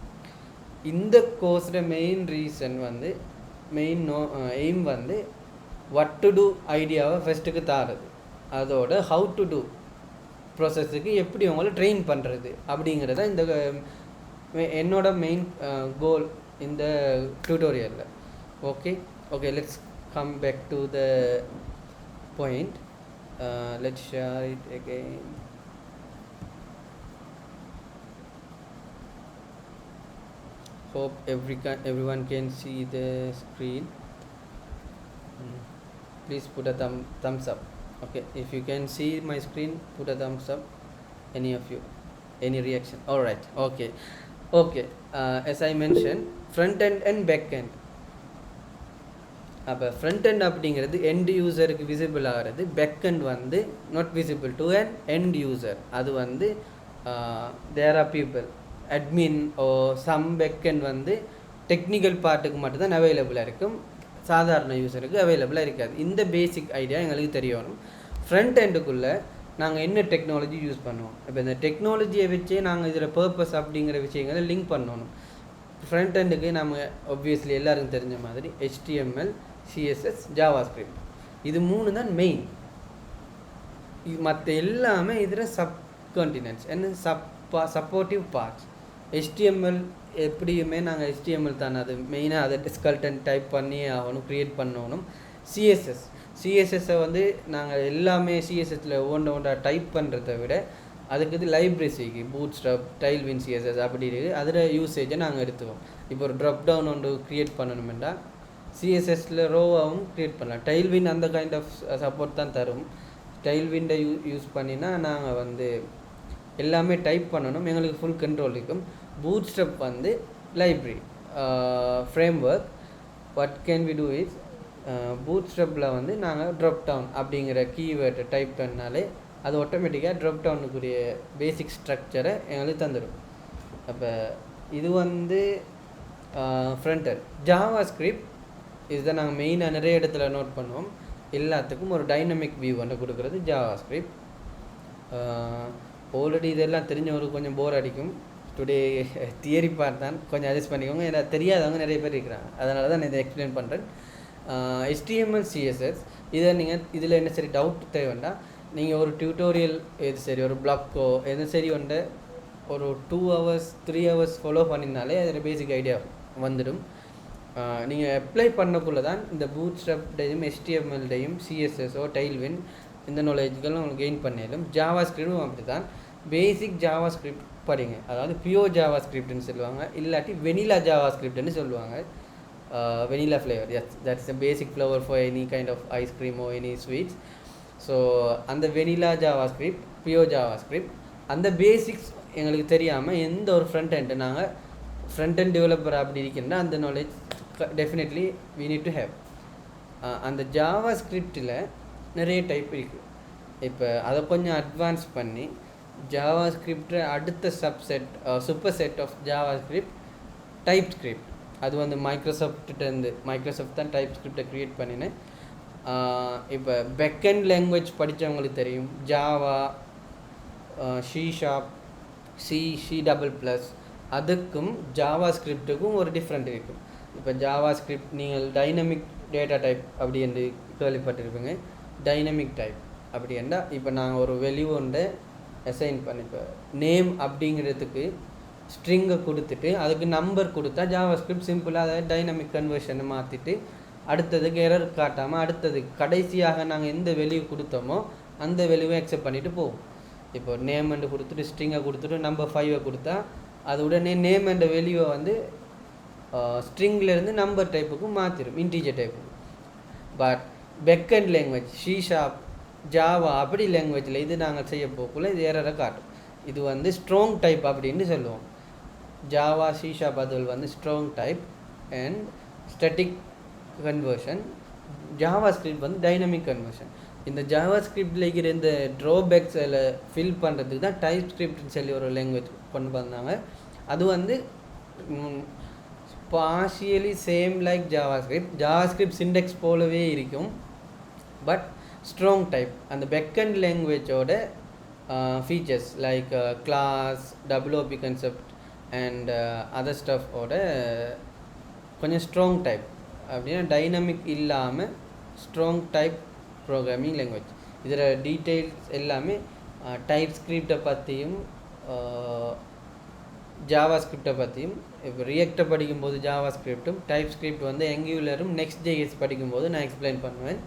இந்த கோர்ஸோட மெயின் ரீசன் வந்து எய்ம் வந்து what to do ஐடியாவை ஃபஸ்ட்டுக்கு தாரது, அதோட ஹவு டு டூ ப்ராசஸுக்கு எப்படி உங்களை ட்ரெயின் பண்ணுறது அப்படிங்கிறத இந்த என்னோட மெயின் கோல் இந்த டியூட்டோரியலில். Okay let's come back to the point. Let's share it again. Hope everyone can see the screen. Please put a thumbs up. Okay, if you can see my screen, put a thumbs up. Any of you, any reaction? All right. Okay. As I mentioned, front end and back end. அப்போ front end அப்படிங்கிறது end யூசருக்கு visible ஆகிறது, back end வந்து not visible to an end user. அது வந்து there are people admin or some back end வந்து technical பார்ட்டுக்கு மட்டும்தான் அவைலபிளாக இருக்கும், சாதாரண யூசருக்கு அவைலபிளாக இருக்காது. இந்த பேசிக் ஐடியா எங்களுக்கு தெரியணும். ஃப்ரண்ட் எண்டுக்குள்ளே நாங்கள் என்ன டெக்னாலஜி யூஸ் பண்ணுவோம், இப்போ இந்த டெக்னாலஜியை வச்சே நாங்கள் இதில் பர்பஸ் அப்படிங்கிற விஷயங்களை லிங்க் பண்ணணும். ஃப்ரண்ட் எண்டுக்கு நம்ம ஆப்வியஸ்லி எல்லாருக்கும் தெரிஞ்ச மாதிரி HTML, CSS, JavaScript இது 3 தான் மெயின். மற்ற எல்லாமே இதில் சப்கான்டினென்ட்ஸ் என்ன சப்போர்ட்டிவ் பார்ட்ஸ். HTML எப்படியுமே நாங்கள் HTML தானே அது மெயினாக அதை டிஸ்கல்டன் டைப் பண்ணி ஆகணும், க்ரியேட் பண்ணணும். சிஎஸ்எஸ்ஸை வந்து நாங்கள் எல்லாமே சிஎஸ்எஸ்ல ஒவ்வொன்றா டைப் பண்ணுறதை விட அதுக்கு இது லைப்ரரிஸிக்கு பூட்ஸ்ட்ராப், டைல்வின் CSS அப்படி இருக்குது, அதில் யூசேஜை நாங்கள் எடுத்துவோம். இப்போ ஒரு ட்ராப் டவுன் ஒன்று க்ரியேட் பண்ணணுமெண்டா சிஎஸ்எஸ்ல ரோவாகவும் க்ரியேட் பண்ணலாம். டைல்வின் அந்த கைண்ட் ஆஃப் சப்போர்ட் தான் தரும். டைல்வின்டை யூஸ் பண்ணினா நாங்கள் வந்து எல்லாமே டைப் பண்ணணும், எங்களுக்கு ஃபுல் கண்ட்ரோல் இருக்கும். பூட்ஸ்ட்ராப் வந்து library framework. What can we do is பூட்ஸ்ட்ராப்பில் வந்து நாங்கள் ட்ராப் டவுன் அப்படிங்கிற கீவேர்டை டைப் பண்ணாலே அது ஆட்டோமேட்டிக்காக ட்ராப் டவுனுக்குரிய பேசிக் ஸ்ட்ரக்சரை எங்களுக்கு தந்துடும். அப்போ இது வந்து ஃப்ரண்ட்-எண்ட். ஜாவா ஸ்கிரிப்ட் இதுதான் நாங்கள் மெயினாக நிறைய இடத்துல நோட் பண்ணுவோம். எல்லாத்துக்கும் ஒரு டைனமிக் வியூ வந்து கொடுக்குறது ஜாவா ஸ்கிரிப்ட். ஆல்ரெடி இதெல்லாம் தெரிஞ்சவங்களுக்கு கொஞ்சம் போர் அடிக்கும். டுடே தியரி பார்ட் தான், கொஞ்சம் அட்ஜஸ்ட் பண்ணிக்கோங்க. ஏன்னா தெரியாதவங்க நிறைய பேர் இருக்கிறாங்க, அதனால தான் நான் இதை எக்ஸ்பிளைன் பண்ணுறேன். HTML CSS இதில் என்ன சரி டவுட் தேவைன்னா நீங்கள் ஒரு டியூட்டோரியல் எது சரி ஒரு பிளாக்கோ எது சரி வந்து ஒரு 2 hours 3 hours ஃபாலோ பண்ணினாலே அதில் பேசிக் ஐடியா வந்துடும். நீங்கள் அப்ளை பண்ணக்குள்ளே தான் இந்த பூட்ஸ்ட்ராப்டையும் HTML-டையும் CSS-ஓ Tailwind இந்த நாலேஜ்களும் உங்களுக்கு கெயின் பண்ணிடும். ஜாவா ஸ்கிரிப்டும் அப்படி தான். பேசிக் ஜாவா ஸ்கிரிப்ட் படிங்க, அதாவது பியூர் ஜாவா ஸ்கிரிப்ட்னு சொல்லுவாங்க, இல்லாட்டி வெனிலா ஜாவா ஸ்கிரிப்ட்னு சொல்லுவாங்க. Vanilla flavour, yes, that's a basic flavour for any kind of ice cream or any sweets. So அந்த vanilla JavaScript, pure JavaScript, அந்த பேசிக்ஸ் எங்களுக்கு தெரியாமல் எந்த ஒரு ஃப்ரண்ட்-எண்ட் நாங்கள் ஃப்ரண்ட்-எண்ட் டெவலப்பர் அப்படி இருக்கின்ற அந்த knowledge definitely we need to have. அந்த ஜாவா ஸ்கிரிப்டில் நிறைய டைப் இருக்குது. இப்போ அதை கொஞ்சம் அட்வான்ஸ் பண்ணி ஜாவா ஸ்கிரிப்ட் அடுத்த superset of JavaScript TypeScript. அது வந்து மைக்ரோசாஃப்ட் தான் டைப் ஸ்கிரிப்டை க்ரியேட் பண்ணினேன். இப்போ பேக்கெண்ட் லாங்குவேஜ் படித்தவங்களுக்கு தெரியும், ஜாவா, C#, C++, அதுக்கும் ஜாவா ஸ்கிரிப்டுக்கும் ஒரு டிஃப்ரெண்ட் இருக்கும். இப்போ ஜாவா ஸ்கிரிப்ட் நீங்கள் டைனமிக் டேட்டா டைப் அப்படி என்று கேள்விப்பட்டிருப்பீங்க. டைனமிக் டைப் அப்படி என்றால் இப்போ நாங்கள் ஒரு வெளியூ ஒன்று அசைன் பண்ணி, இப்போ நேம் அப்படிங்கிறதுக்கு ஸ்ட்ரிங்கை கொடுத்துட்டு அதுக்கு நம்பர் கொடுத்தா ஜாவா ஸ்கிரிப்ட் சிம்பிளாக அதை டைனமிக் கன்வர்ஷனை மாற்றிட்டு அடுத்ததுக்கு எரர் காட்டாமல் அடுத்ததுக்கு கடைசியாக நாங்கள் எந்த வெளியூ கொடுத்தோமோ அந்த வெளியூவை அக்செப்ட் பண்ணிவிட்டு போவோம். இப்போ நேம் அண்டு கொடுத்துட்டு ஸ்ட்ரிங்கை கொடுத்துட்டு நம்பர் 5 கொடுத்தா அது உடனே நேம் அண்ட் வெளியூவை வந்து ஸ்ட்ரிங்லேருந்து நம்பர் டைப்புக்கு மாற்றிடும், இன்டீஜர் டைப்புக்கு. But backend language C#, Java அப்படி லாங்குவேஜில் இது நாங்கள் செய்ய போக்குள்ள இது எரரை காட்டும். இது வந்து ஸ்ட்ராங் டைப் அப்படின்னு சொல்லுவோம். ஜாவா C# அதில் வந்து strong type and static conversion. Java script வந்து டைனமிக் கன்வர்ஷன். இந்த ஜாவா ஸ்கிரிப்டில் இருக்கிற இந்த ட்ராபேக்ஸில் ஃபில் பண்ணுறதுக்கு தான் டைப் ஸ்கிரிப்ட்னு சொல்லி ஒரு லாங்குவேஜ் கொண்டு வந்தாங்க. அது வந்து partially same like JavaScript. JavaScript syntax போலவே இருக்கும், பட் ஸ்ட்ராங் டைப். அந்த பேக்கெண்ட் லாங்குவேஜோட features like class, WOP concept and other ஸ்டஃபோட கொஞ்சம் ஸ்ட்ராங் டைப். அப்படின்னா டைனமிக் இல்லாமல் ஸ்ட்ராங் டைப் ப்ரோக்ராமிங் லாங்குவேஜ். இதில் டீட்டெயில்ஸ் எல்லாமே டைப் ஸ்கிரிப்டை பற்றியும் ஜாவா ஸ்கிரிப்டை பற்றியும். இப்போ ரியாக்டை படிக்கும்போது ஜாவா ஸ்கிரிப்டும், டைப் ஸ்கிரிப்ட் வந்து Angularம் Next.js படிக்கும்போது நான் எக்ஸ்பிளைன் பண்ணுவேன்.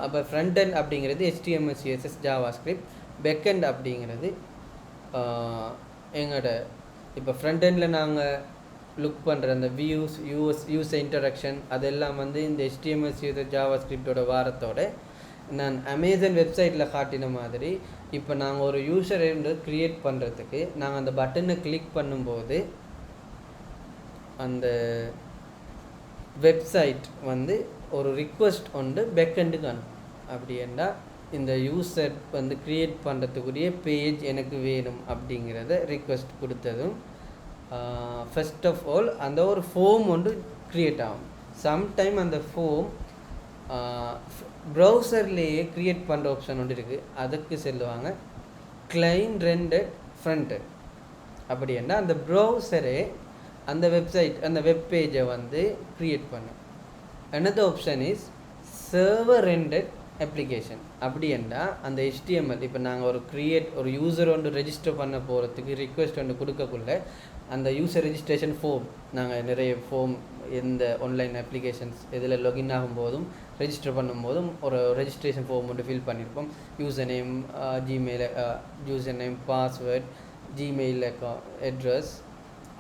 அப்போ ஃப்ரண்ட்-எண்ட் அப்படிங்கிறது HTML CSS Java script. Backend அப்படிங்கிறது எங்களோட இப்போ ஃப்ரண்ட்-எண்டில் நாங்கள் லுக் பண்ணுற அந்த வியூஸ், யூசர் இன்டராக்ஷன் அதெல்லாம் வந்து இந்த HTML CSS ஜாவா ஸ்கிரிப்டோட வாரத்தோட நான் அமேசான் வெப்சைட்டில் காட்டின மாதிரி இப்போ நாங்கள் ஒரு யூசர் க்ரியேட் பண்ணுறதுக்கு நாங்கள் அந்த பட்டனை கிளிக் பண்ணும்போது அந்த வெப்சைட் வந்து ஒரு ரிக்வெஸ்ட் ஒன்று பேக்கெண்டுக்கு அனுப்பும். அப்படி என்றால் இந்த யூசர் வந்து க்ரியேட் பண்ணுறதுக்குரிய பேஜ் எனக்கு வேணும் அப்படிங்கிறத ரிக்வெஸ்ட் கொடுத்ததும் ஃபர்ஸ்ட் ஆஃப் ஆல் அந்த ஒரு ஃபார்ம் ஒன்று க்ரியேட் ஆகும். சம்டைம் அந்த ஃபார்ம் ப்ரௌசர்லேயே க்ரியேட் பண்ணுற ஆப்ஷன் ஒன்று இருக்குது, அதுக்கு செல்லுவாங்க கிளைண்ட் ரெண்டட் ஃப்ரண்ட்-எண்ட். அப்படி என்ன அந்த ப்ரௌசரே அந்த வெப்சைட் அந்த வெப் பேஜை வந்து க்ரியேட் பண்ணும். another option is server rented application. அப்படி என்றால் அந்த HTML இப்போ நாங்கள் ஒரு யூசர் ஒன்று ரெஜிஸ்டர் பண்ண போகிறதுக்கு ரிக்வெஸ்ட் ஒன்று கொடுக்கக்குள்ள அந்த யூசர் ரெஜிஸ்ட்ரேஷன் ஃபார்ம் நாங்கள் நிறைய ஃபார்ம் எந்த ஆன்லைன் அப்ளிகேஷன்ஸ் இதில் லாகின் ஆகும்போதும் ரெஜிஸ்டர் பண்ணும்போதும் ஒரு ரெஜிஸ்ட்ரேஷன் ஃபார்ம் ஒன்று ஃபில் பண்ணியிருப்போம். User name, Gmail user name, password, Gmail address,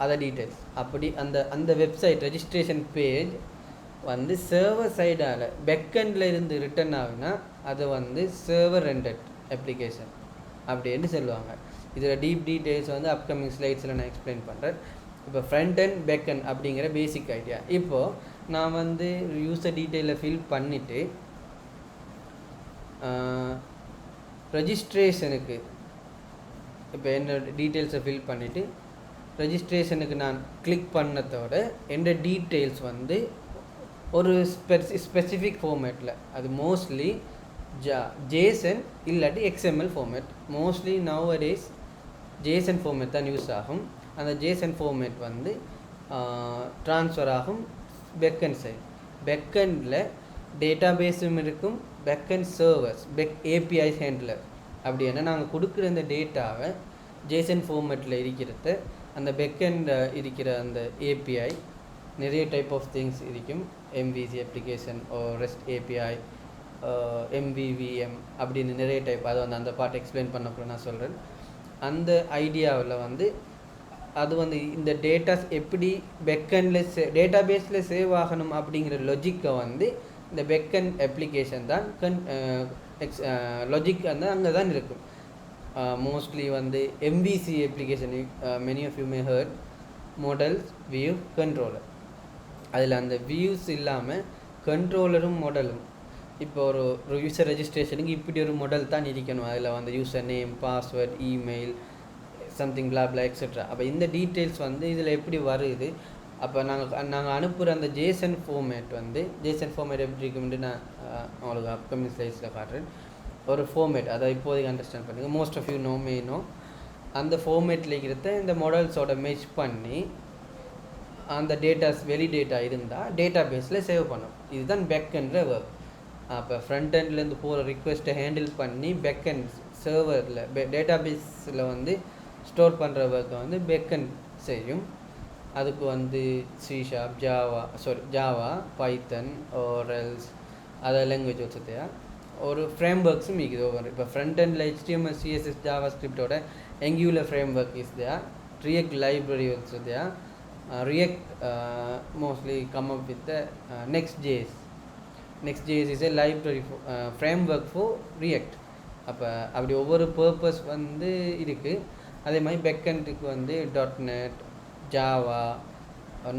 other details. அப்படி அந்த வெப்சைட் ரெஜிஸ்ட்ரேஷன் பேஜ் வந்து சர்வர் சைடால் பேக்கெண்டில் இருந்து ரிட்டர்ன் ஆகுனா அது வந்து சர்வர் ரெண்டட் அப்ளிகேஷன் அப்படின்னு சொல்லுவாங்க. இதில் டீட்டெயில்ஸ் வந்து அப்கமிங் ஸ்லைட்ஸில் நான் எக்ஸ்பிளைன் பண்ணுறேன். இப்போ ஃப்ரண்ட்-எண்ட் பேக்கெண்ட் அப்படிங்கிற பேசிக் ஐடியா. இப்போது நான் வந்து யூசர் டீட்டெயிலை ஃபில் பண்ணிவிட்டு ரெஜிஸ்ட்ரேஷனுக்கு இப்போ என்னோடய டீட்டெயில்ஸை ஃபில் பண்ணிவிட்டு ரெஜிஸ்ட்ரேஷனுக்கு நான் கிளிக் பண்ணதோட என்னோட டீட்டெயில்ஸ் வந்து ஒரு ஸ்பெசிஃபிக் ஃபார்மேட்டில், அது மோஸ்ட்லி ஜேசன் இல்லாட்டி XML format. Mostly nowadays Jason format தான் யூஸ் ஆகும். அந்த ஜேசன் ஃபார்மேட் வந்து ட்ரான்ஸ்ஃபர் ஆகும் பேக்கெண்ட் சைடு. பேக்கெண்டில் டேட்டா பேஸும் இருக்கும், பேக்கெண்ட் சர்வர்ஸ், ஏபிஐ ஹேண்ட்லர். அப்படின்னா நாங்கள் கொடுக்குற அந்த டேட்டாவை ஜேசன் ஃபார்மேட்டில் இருக்கிறத அந்த பேக்கெண்ட் இருக்கிற அந்த ஏபிஐ நிறைய டைப் ஆஃப் திங்ஸ் இருக்கும். எம்விசி அப்ளிகேஷன், ரெஸ்ட் ஏபிஐ, எம்விவிஎம் அப்படின்னு நிறைய டைப். அதை வந்து அந்த பார்ட் எக்ஸ்பிளைன் பண்ணக்குள்ள நான் சொல்கிறேன். அந்த ஐடியாவில் வந்து அது வந்து இந்த டேட்டாஸ் எப்படி பேக்கெண்டில் டேட்டா பேஸில் சேவ் ஆகணும் அப்படிங்கிற லொஜிக்கை வந்து இந்த பேக்கெண்ட் அப்ளிகேஷன் தான் லாஜிக் வந்து அங்கே தான் இருக்கும். மோஸ்ட்லி வந்து MVC application, many of you may heard models, view, controller. அதில் அந்த வியூஸ் இல்லாமல் கண்ட்ரோலரும் மாடலும். இப்போ ஒரு யூசர் ரெஜிஸ்ட்ரேஷனுக்கு இப்படி ஒரு மாடல் தான் இருக்கணும். அதில் வந்து user name, password, email, something blah blah etcetera. அப்போ இந்த டீட்டெயில்ஸ் வந்து இதில் எப்படி வருது? அப்போ நாங்கள் அனுப்புகிற அந்த ஜேசன் ஃபார்மேட் வந்து எப்படி இருக்கும்னு நான் உங்களுக்கு அப்கமிங் ஸ்லைட்ஸில் காட்டுறேன். ஒரு ஃபார்மேட் அதை இப்போதைக்கு அண்டர்ஸ்டாண்ட் பண்ணுங்கள். மோஸ்ட் ஆஃப் யூ நோ அந்த ஃபார்மேட்டில் இருக்கிறத இந்த மாடல்ஸோட மேட்ச் பண்ணி அந்த டேட்டாஸ் வெளி டேட்டா இருந்தால் டேட்டா பேஸில் சேவ் பண்ணும். இதுதான் பேக்கெண்டில் ஒர்க். அப்போ ஃப்ரண்ட் எண்ட்லேருந்து போகிற ரிக்வெஸ்ட்டை ஹேண்டில் பண்ணி பேக்கெண்ட் சர்வரில் டேட்டா பேஸில் வந்து ஸ்டோர் பண்ணுற ஒர்க்கை வந்து பேக்கெண்ட் செய்யும். அதுக்கு வந்து C#, ஜாவா, பைத்தன், எல்ஸ் அதை லாங்குவேஜ் வச்சுதையா ஒரு ஃப்ரேம் ஒர்க்ஸும் இருக்குது ஒவ்வொரு. இப்போ ஃப்ரண்ட் எண்டில் HTML, CSS, ஜாவா ஸ்கிரிப்டோட Angular framework is there, React library also there. React mostly come up with the Next.js. Next.js is a library framework for React. அப்போ அப்படி ஒவ்வொரு பர்பஸ் வந்து இருக்குது. அதே மாதிரி பேக்கெண்டுக்கு வந்து .NET, ஜாவா,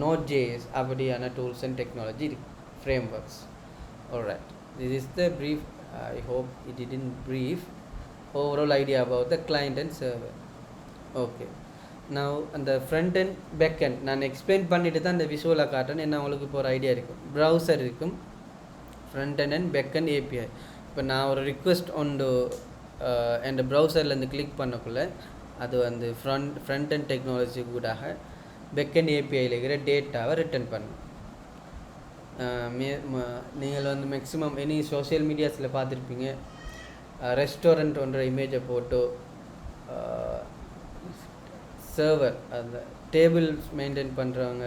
Node.js அப்படியான டூல்ஸ் அண்ட் டெக்னாலஜி இருக்குது, frameworks. Alright, this is the brief. I hope it didn't brief overall idea about the client and server. Okay, now அந்த ஃப்ரண்ட் அண்ட் பேக்கெண்ட் நான் எக்ஸ்பிளைன் பண்ணிட்டு தான் இந்த விஷுவலாக காட்டுறேன். என்ன உங்களுக்கு இப்போ ஒரு ஐடியா இருக்கும். ப்ரௌசர் இருக்கும், ஃப்ரண்ட் அண்ட் பேக்கெண்ட் ஏபிஐ. இப்போ நான் ஒரு ரிக்வெஸ்ட் ஒன்று என் ப்ரௌசர்லேருந்து கிளிக் பண்ணக்குள்ளே அது வந்து ஃப்ரண்ட் அண்ட் டெக்னாலஜி கூடாக பேக்கெண்ட் ஏபிஐயில் இருக்கிற டேட்டாவை ரிட்டர்ன் பண்ணும். நீங்கள் வந்து மேக்ஸிமம் எனி சோஷியல் மீடியாஸில் பார்த்துருப்பீங்க, ரெஸ்டாரண்ட் ஒன்ற இமேஜை போட்டு சர்வர் அந்த டேபிள்ஸ் மெயின்டைன் பண்ணுறவங்க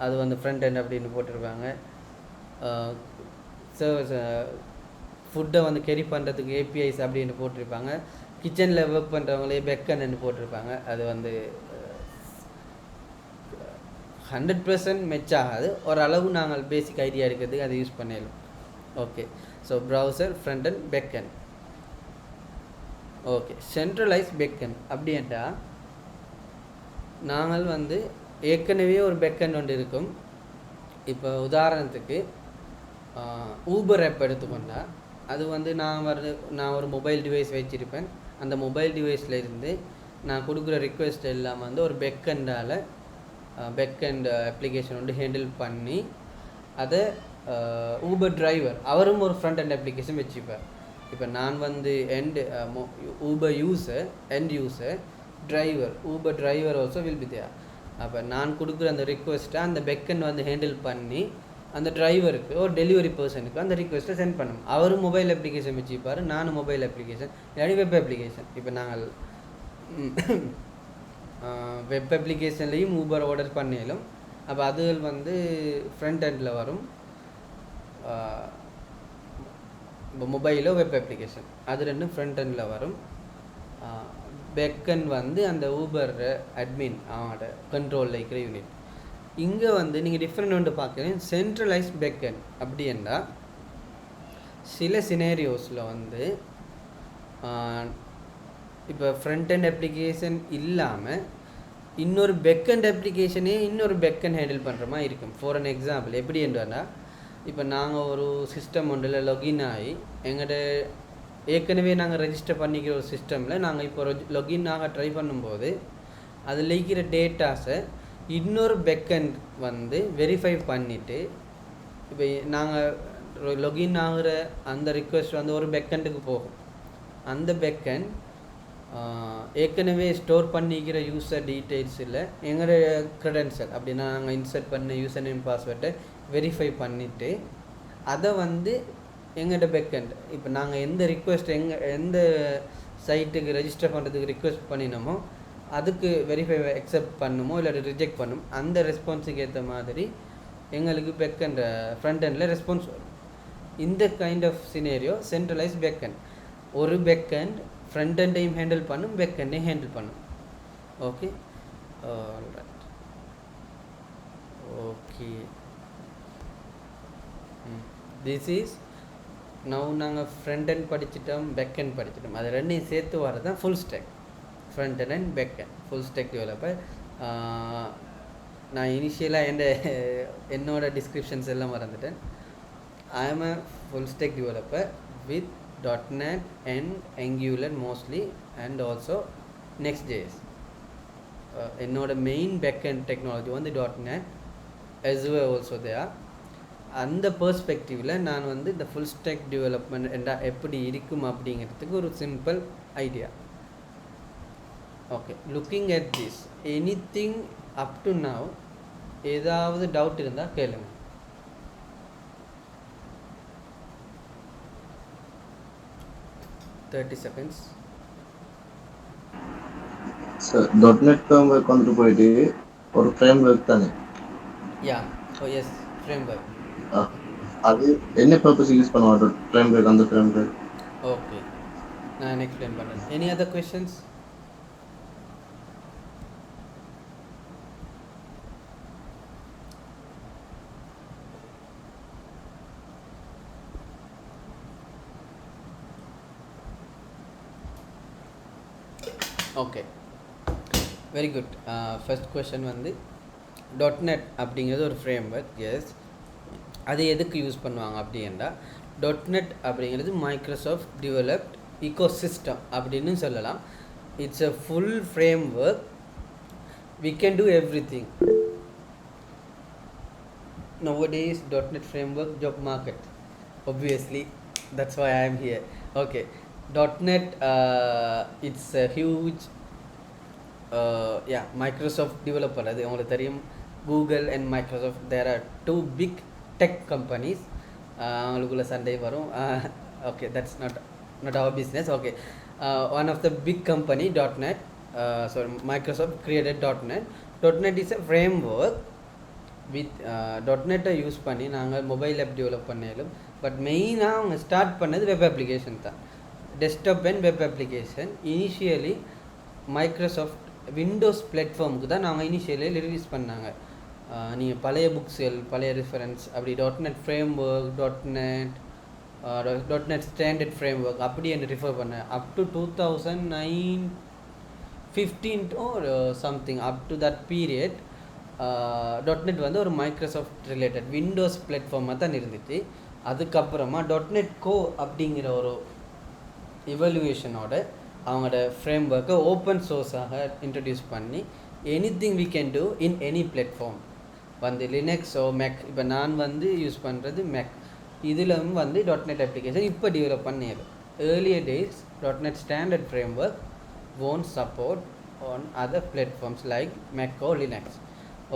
அது வந்து ஃப்ரண்ட் எண்ட் அப்படின்னு போட்டிருப்பாங்க. சர்வர்ஸ் ஃபுட்டை வந்து கேரி பண்ணுறதுக்கு ஏபிஐஸ் அப்படின்னு போட்டிருப்பாங்க. கிச்சனில் ஒர்க் பண்ணுறவங்களே பேக்கெண்ட் போட்டிருப்பாங்க. அது வந்து 100% மெச் ஆகாது. ஓரளவு நாங்கள் பேசிக் ஐடியா இருக்கிறதுக்கு அதை யூஸ் பண்ணிடலாம். Okay, so browser, front and backend. Okay, centralise backend அப்படின்ட்டா நாங்கள் வந்து ஏற்கனவே ஒரு பேக்கெண்ட் ஒன்று இருக்கும். இப்போ உதாரணத்துக்கு ஊபர் ஆப் எடுத்துக்கொண்டால் அது வந்து நான் ஒரு மொபைல் டிவைஸ் வச்சுருப்பேன். அந்த மொபைல் டிவைஸில் இருந்து நான் கொடுக்குற ரிக்வெஸ்ட் எல்லாம் வந்து ஒரு பேக்கெண்டால் பேக்கெண்ட் அப்ளிகேஷன் வந்து ஹேண்டில் பண்ணி அதை ஊபர் டிரைவர் அவரும் ஒரு ஃப்ரண்ட் அண்ட் அப்ளிகேஷன் வச்சுப்பேன். இப்போ நான் வந்து Uber user, end user, driver, Uber driver also will be there. அப்போ நான் கொடுக்குற அந்த ரிக்வெஸ்ட்டை அந்த பேக்கெண்ட் வந்து ஹேண்டில் பண்ணி அந்த டிரைவருக்கு ஒரு டெலிவரி பர்சனுக்கு அந்த ரிக்வெஸ்ட்டை சென்ட் பண்ணணும். அவரும் மொபைல் அப்ளிகேஷன் வச்சுப்பார், நானும் மொபைல் அப்ளிகேஷன், இல்லாட்டி வெப் அப்ளிகேஷன். இப்போ நாங்கள் வெப் அப்ளிகேஷன்லேயும் ஊபர் ஆர்டர் பண்ணிடலும். அப்போ அது வந்து ஃப்ரண்ட் எண்டில் வரும். இப்போ மொபைலோ வெப் அப்ளிகேஷன் அது ரெண்டும் ஃப்ரண்ட் எண்டில் வரும். பேக்கெண்ட் வந்து அந்த ஊபர் அட்மின் அவனோட கண்ட்ரோலில் இருக்கிற யூனிட். இங்கே வந்து நீங்கள் டிஃப்ரெண்ட் ஒன்று பார்க்குறீங்க. சென்ட்ரலைஸ் பேக்கெண்ட் அப்படின்னா சில சினேரியோஸில் வந்து இப்போ ஃப்ரண்ட் அண்ட் அப்ளிகேஷன் இல்லாமல் இன்னொரு பேக்கெண்ட் அப்ளிகேஷனே இன்னொரு பேக்கெண்ட் ஹேண்டில் பண்ணுற மாதிரி இருக்கும். ஃபார் அன் எக்ஸாம்பிள் எப்படி என்றால், இப்போ நாங்கள் ஒரு சிஸ்டம் ஒன்றில் லொகின் ஆகி எங்கள்கிட்ட ஏற்கனவே நாங்கள் ரெஜிஸ்டர் பண்ணிக்கிற ஒரு சிஸ்டமில் நாங்கள் இப்போ லொகின் ஆக ட்ரை பண்ணும்போது அதில் இருக்கிற டேட்டாஸை இன்னொரு பேக்கெண்ட் வந்து வெரிஃபை பண்ணிவிட்டு, இப்போ நாங்கள் லொகின் ஆகிற அந்த ரிக்வெஸ்ட் வந்து ஒரு பேக்கெண்டுக்கு போகும். அந்த பேக்கெண்ட் ஏற்கனவே ஸ்டோர் பண்ணிக்கிற யூசர் டீட்டெயில்ஸில் எங்களோட க்ரெடென்ஷியல் அப்படின்னா நாங்கள் இன்சர்ட் பண்ண யூசர் நேம் பாஸ்வேர்டை வெரிஃபை பண்ணிவிட்டு அதை வந்து எங்கள்கிட்ட பேக்கெண்ட் இப்போ நாங்கள் எந்த ரிக்வெஸ்ட் எந்த சைட்டுக்கு ரெஜிஸ்டர் பண்ணுறதுக்கு ரிக்வெஸ்ட் பண்ணினோமோ அதுக்கு வெரிஃபை அக்செப்ட் பண்ணுமோ இல்லை ரிஜெக்ட் பண்ணும். அந்த ரெஸ்பான்ஸுக்கு ஏற்ற மாதிரி எங்களுக்கு பேக்கெண்ட் ஃப்ரண்ட் எண்டில் ரெஸ்பான்ஸ் வரும். இந்த kind of scenario centralise backend. ஒரு பேக்கெண்ட் ஃப்ரண்ட் எண்டையும் ஹேண்டில் பண்ணும், பேக்கெண்டையும் ஹேண்டில் பண்ணும். Okay, alright. Okay, this is now நாங்கள் ஃப்ரண்ட் எண்ட் படிச்சிட்டோம், பேக்கெண்ட் படிச்சிட்டோம். அது ரெண்டையும் சேர்த்து வரது தான் full stack. Front end and backend full stack developer. நான் இனிஷியலாக என்னோட டிஸ்கிரிப்ஷன்ஸ் எல்லாம் மறந்துட்டேன். I am a full stack developer with .NET and Angular mostly and also Next.js. என்னோட மெயின் பேக்கெண்ட் டெக்னாலஜி வந்து .NET, Azure also there. அந்த பெர்ஸ்பெக்டிவில் நான் வந்து இந்த ஃபுல் ஸ்டேக் டெவலப்மெண்ட் எப்படி இருக்கும் அப்படிங்கிறதுக்கு ஒரு simple idea. Okay, looking at this, anything up to now ஏதாவது டவுட் இருந்தால் கேளுங்க. seconds. So .NET framework வந்துட்டு போயிட்டு ஒரு framework தானே? Yeah, oh yes, framework. அது என்ன purpose யூஸ் பண்ணுவாங்க framework, அந்த framework? Okay, நான் explain பண்றேன். Any other questions? Okay, very good. First question வந்து .NET அப்படிங்கிறது ஒரு ஃப்ரேம்வொர்க். எஸ், அது எதுக்கு யூஸ் பண்ணுவாங்க அப்படின்னா, .NET அப்படிங்கிறது மைக்ரோசாஃப்ட் டெவலப்ட் ecosystem அப்படின்னு சொல்லலாம். It's a full framework. We can do everything. Nowadays .NET framework job market, obviously that's why I am here. Okay, .NET it's a huge Microsoft developer. அது உங்களுக்கு தெரியும், Google and Microsoft, there are two big tech companies. அவங்களுக்குள்ள சண்டை வரும். Okay, that's not our business. Okay, one of the big company .NET, so Microsoft created .NET. .NET is a framework with .NET use பண்ணி நாங்கள் mobile app develop பண்ணிடலாம். But மெயினாக அவங்க start பண்ணது web application தான், desktop and web application. Initially Microsoft Windows பிளாட்ஃபார்முக்கு தான் நாங்கள் இனிஷியலி ரிலீஸ் பண்ணாங்க. நீங்கள் பழைய புக்ஸ்கள், பழைய ரெஃபரன்ஸ் அப்படி .NET framework, .NET standard framework அப்படி என்று ரிஃபர் பண்ணேன். Up to 2015 or something, up to that period .NET வந்து ஒரு மைக்ரோசாஃப்ட் ரிலேட்டட் விண்டோஸ் பிளாட்ஃபார்மாக தான் இருந்துச்சு. அதுக்கப்புறமா .NET Core அப்படிங்கிற ஒரு இவல்யூவேஷனோட அவங்களோட ஃப்ரேம்வொர்க்கை ஓப்பன் சோர்ஸாக இன்ட்ரடியூஸ் பண்ணி anything we can do in any platform வந்து லினக்ஸோ மேக். இப்போ நான் வந்து யூஸ் பண்ணுறது மேக், இதில் வந்து .NET அப்ளிகேஷன் இப்போ டெவலப் பண்ணிடுது. Earlier days .NET standard framework won't support on other platforms like Mac or Linux.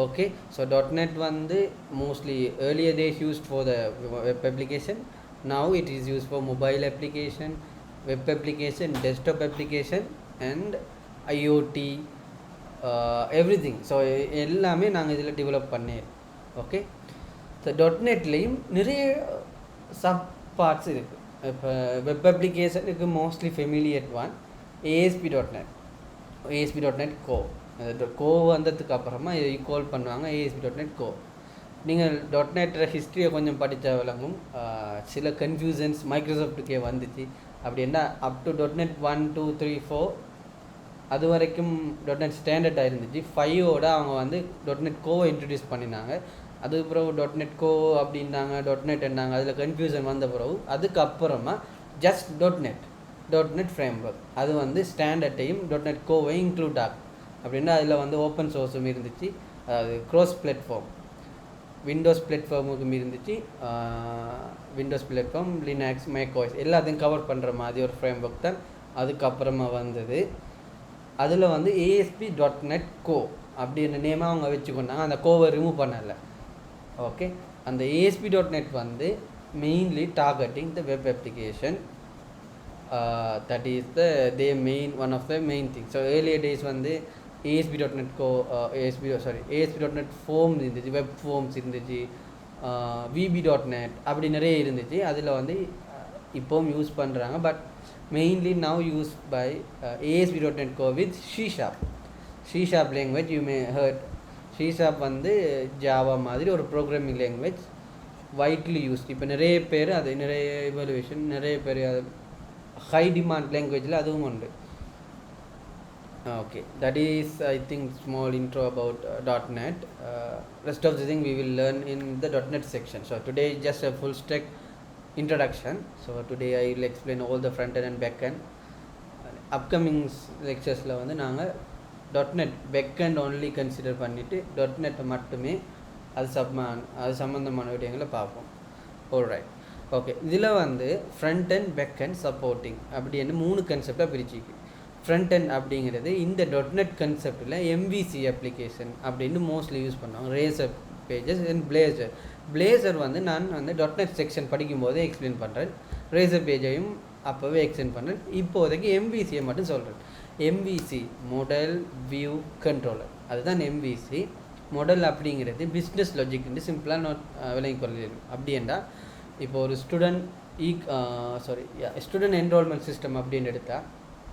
Okay, so .NET வந்து mostly earlier days used for the web application. Now it is used for mobile application, web application, desktop application and IoT, everything. So எல்லாமே நாங்கள் இதில் develop பண்ணிடுறோம். Okay, so .NETலேயும் நிறைய sub parts இருக்குது. இப்போ web அப்ளிகேஷனுக்கு mostly familiar one ASP.NET, ASP.NET Core. Core வந்ததுக்கு அப்புறமா இதை கால் பண்ணுவாங்க ASP.NET Core. நீங்கள் .NET ஹிஸ்ட்ரியை கொஞ்சம் படித்தா விளங்கும். சில கன்ஃபியூஷன்ஸ் மைக்ரோசாஃப்ட்டுக்கே வந்துச்சு. அப்படின்னா அப் டு .NET 1, 2, 3, 4 அது வரைக்கும் .NET ஸ்டாண்டர்டாக இருந்துச்சு. 5ஓட அவங்க வந்து .NET கோவை இன்ட்ரடியூஸ் பண்ணினாங்க. அதுக்கப்புறம் .NET கோ அப்படின்னாங்க, .NET என்னாங்க, அதில் கன்ஃபியூஷன் வந்த பிறகு அதுக்கப்புறமா ஜஸ்ட் .NET ஃப்ரேம்வொர்க் அது வந்து ஸ்டாண்டர்டையும் .NET கோவையும் இன்க்ளூட் ஆகும். அப்படின்னா அதில் வந்து ஓப்பன் சோர்ஸும் இருந்துச்சு, அதாவது க்ராஸ் பிளாட்ஃபார்ம் விண்டோஸ் பிளாட்ஃபார்முக்கும் இருந்துச்சு, விண்டோஸ் பிளாட்ஃபார்ம், லினக்ஸ், மேக்ஓஎஸ் எல்லாத்தையும் கவர் பண்ணுற மாதிரி ஒரு ஃப்ரேம்வொர்க் தான் அதுக்கப்புறமா வந்தது. அதில் வந்து ASP.NET கோ அப்படின்ற நேமாக அவங்க வச்சுக்கொண்டாங்க. அந்த கோவை ரிமூவ் பண்ணலை. ஓகே, அந்த ASP.NET வந்து mainly targeting the web application. That is one of the main thing. So earlier days வந்து ASP.NET கோ ASP.NET ஃபார்ம்ஸ் இருந்துச்சு, வெப் ஃபார்ம்ஸ் இருந்துச்சு, VB.NET அப்படி நிறைய இருந்துச்சு. அதில் வந்து இப்போவும் யூஸ் பண்ணுறாங்க. But mainly now use by ASP.NET core with C# language. You may heard C# வந்து ஜாவா மாதிரி ஒரு ப்ரோக்ராமிங் லாங்குவேஜ், வைட்லி யூஸ்ட். இப்போ நிறைய பேர் அது நிறைய எவல்யூஷன் நிறைய பேர் அது ஹை டிமாண்ட் லாங்குவேஜில் அதுவும் உண்டு. Okay, that is I think small intro about .NET. Rest of the thing we will learn in the .NET section. So today is just a full stack introduction. So today I will explain all the front end and back end. Upcoming lectures la வந்து நாங்க .NET back end only consider பண்ணிட்டு .NET மட்டுமே அது சம்பந்தமான விஷயங்களை பார்ப்போம். Alright. Okay, இதில் வந்து front end back end supporting அப்படின்னு 3 கன்செப்டாக பிரிச்சுக்கு. ஃப்ரண்ட் அண்ட் அப்படிங்கிறது இந்த .NET கன்செப்டில் MVC அப்ளிகேஷன் அப்படின்னு மோஸ்ட்லி யூஸ் பண்ணுவாங்க. ரேசர் பேஜஸ் அண்ட் பிளேசர் வந்து நான் வந்து .NET செக்ஷன் படிக்கும்போதே எக்ஸ்பிளைன் பண்ணுறேன். ரேசர் பேஜையும் அப்போவே எக்ஸ்பிளைன் பண்ணுறேன். இப்போதைக்கு MVCயை மட்டும் சொல்கிறேன். MVC மாடல் வியூ கண்ட்ரோலர், அதுதான் MVC. மாடல் அப்படிங்கிறது பிஸ்னஸ் லாஜிக்னு சிம்பிளாக நோட் விளங்கி கொள்ளலாம். அப்படின்னா இப்போ ஒரு ஸ்டூடெண்ட் என்ரோல்மெண்ட் சிஸ்டம் அப்படின்னு எடுத்தால்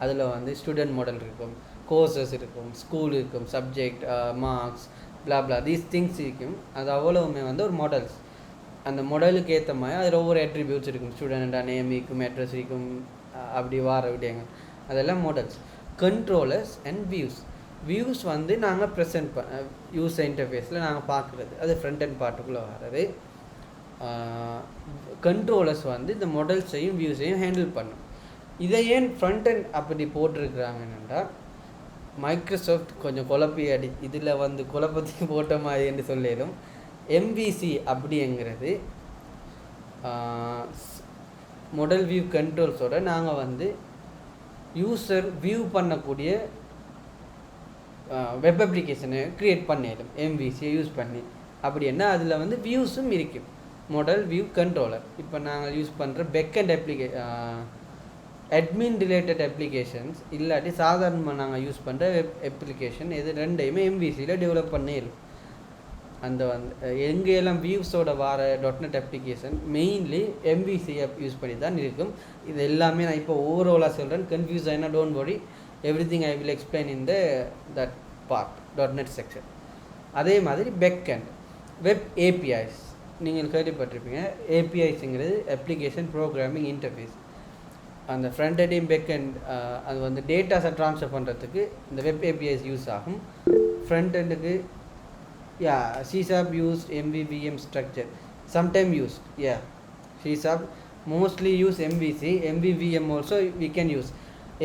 அதில் வந்து ஸ்டூடெண்ட் மாடல் இருக்கும், கோர்சஸ் இருக்கும், ஸ்கூல் இருக்கும், சப்ஜெக்ட், மார்க்ஸ், பிளாப்லா தீஸ் திங்ஸ் இருக்கும். அது அவ்வளவுமே வந்து ஒரு மாடல்ஸ். அந்த மாடலுக்கு ஏற்ற மாதிரி அதில் ஒவ்வொரு அட்ரிபியூட்ஸ் இருக்கும். ஸ்டூடெண்ட்டாக நேம் இருக்கும், அட்ரஸ் இருக்கும், அப்படி வார விடயங்கள், அதெல்லாம் மாடல்ஸ். கண்ட்ரோலர்ஸ் அண்ட் வியூஸ் வந்து நாங்கள் ப்ரெசென்ட் யூசர் இன்டர்ஃபேஸில் நாங்கள் பார்க்குறது, அது ஃப்ரண்ட் அண்ட் பார்ட்டுக்குள்ளே வர்றது. கண்ட்ரோலர்ஸ் வந்து இந்த மாடல்ஸையும் வியூஸையும் ஹேண்டில் பண்ணும். இதை ஏன் ஃப்ரண்ட் அண்ட் அப்படி போட்டிருக்கிறாங்கன்னா, மைக்ரோசாஃப்ட் கொஞ்சம் குழப்பி இதில் வந்து குழப்பத்துக்கு போட்ட மாதிரி என்று சொல்லிடும். MVC அப்படிங்கிறது மாடல் வியூ கண்ட்ரோல்ஸோட நாங்கள் வந்து யூசர் வியூ பண்ணக்கூடிய வெப் அப்ளிகேஷனை க்ரியேட் பண்ணிடும் MVCயை யூஸ் பண்ணி. அப்படின்னா அதில் வந்து வியூஸும் இருக்கும். மாடல் வியூ கண்ட்ரோலர் இப்போ நாங்கள் யூஸ் பண்ணுற பேக்கெண்ட் அட்மின் ரிலேட்டட் அப்ளிகேஷன்ஸ் இல்லாட்டி சாதாரணமாக நாங்கள் யூஸ் பண்ணுற வெப் அப்ளிகேஷன் இது ரெண்டையுமே MVCயில் டெவலப் பண்ணிடும். அந்த வந்து எங்கெல்லாம் வியூஸோட வர .NET application mainly MVC use பண்ணி தான் இருக்கும். இது எல்லாமே நான் இப்போ ஓவராலாக சொல்கிறேன். கன்ஃபியூஸ் ஆகினா don't worry, everything I will explain in that part .NET section. அதே மாதிரி பேக்கெண்ட் வெப் APIs நீங்கள் கேள்விப்பட்டிருப்பீங்க. APIஸ்ங்கிறது அப்ளிகேஷன் ப்ரோக்ராமிங் இன்டர்ஃபேஸ். அந்த ஃப்ரண்ட் எண்டையும் பேக் எண்ட் அது வந்து டேட்டாஸை ட்ரான்ஸ்ஃபர் பண்ணுறதுக்கு இந்த வெப் APIs யூஸ் ஆகும். ஃப்ரண்ட் எண்டுக்கு C# used MVVM structure, sometime used, C# mostly use MVC, MVVM also we can use.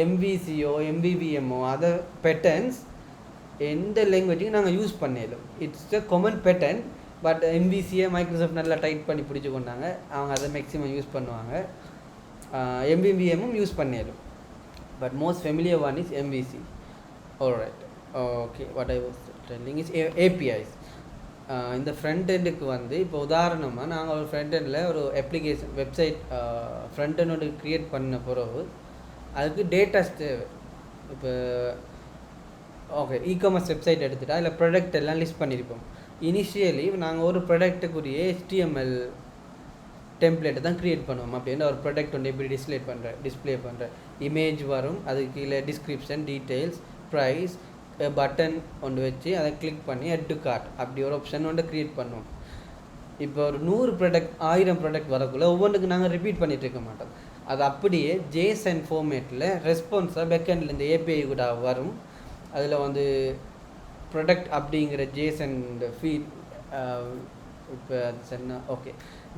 MVCO, MVVMO other patterns எந்த லாங்குவேஜுக்கு நாங்கள் யூஸ் பண்ணிடலாம். It's a common pattern. But MVCயை மைக்ரோசாஃப்ட் நல்லா tight பண்ணி பிடிச்சி கொண்டாங்க. அவங்க அதை மேக்ஸிமம் யூஸ் பண்ணுவாங்க. MVVMும் யூஸ் பண்ணிடும். But most familiar one is MVC. Alright. Okay, what I was telling is APIs. இந்த ஃப்ரண்ட் எண்டுக்கு வந்து இப்போ உதாரணமாக நாங்கள் ஒரு ஃப்ரண்ட் எண்டில் ஒரு அப்ளிகேஷன் வெப்சைட் ஃப்ரண்ட் எண்டோடு க்ரியேட் பண்ண பிறகு அதுக்கு டேட்டாஸ் தேவை. இப்போ ஓகே, இ-காமர்ஸ் வெப்சைட் எடுத்துகிட்டா இல்லை ப்ராடக்ட் எல்லாம் லிஸ்ட் பண்ணியிருப்போம். இனிஷியலி நாங்கள் ஒரு ப்ராடக்ட்டுக்குரிய HTML டெம்ப்ளேட்டை தான் க்ரியேட் பண்ணுவோம். அப்படின்னா ஒரு ப்ராடக்ட் ஒன்று எப்படி டிஸ்பிளே பண்ணுற இமேஜ் வரும், அதுக்கு கீழே டிஸ்கிரிப்ஷன், டீட்டெயில்ஸ், ப்ரைஸ், பட்டன் ஒன்று வச்சு அதை கிளிக் பண்ணி add to cart அப்படி ஒரு ஆப்ஷன் ஒன்று க்ரியேட் பண்ணுவோம். இப்போ ஒரு 100 ப்ராடக்ட் 1000 ப்ராடக்ட் வரக்குள்ள ஒவ்வொன்றுக்கு நாங்கள் ரிப்பீட் பண்ணிகிட்டு இருக்க மாட்டோம். அது அப்படியே ஜேசன் ஃபார்மேட்டில் ரெஸ்பான்ஸாக பேக்கெண்டில் இந்த ஏபிஐ கூட வரும். அதில் வந்து ப்ரொடக்ட் அப்படிங்கிற ஜேசன் ஃபீட் இப்போ அது சொன்னா ஓகே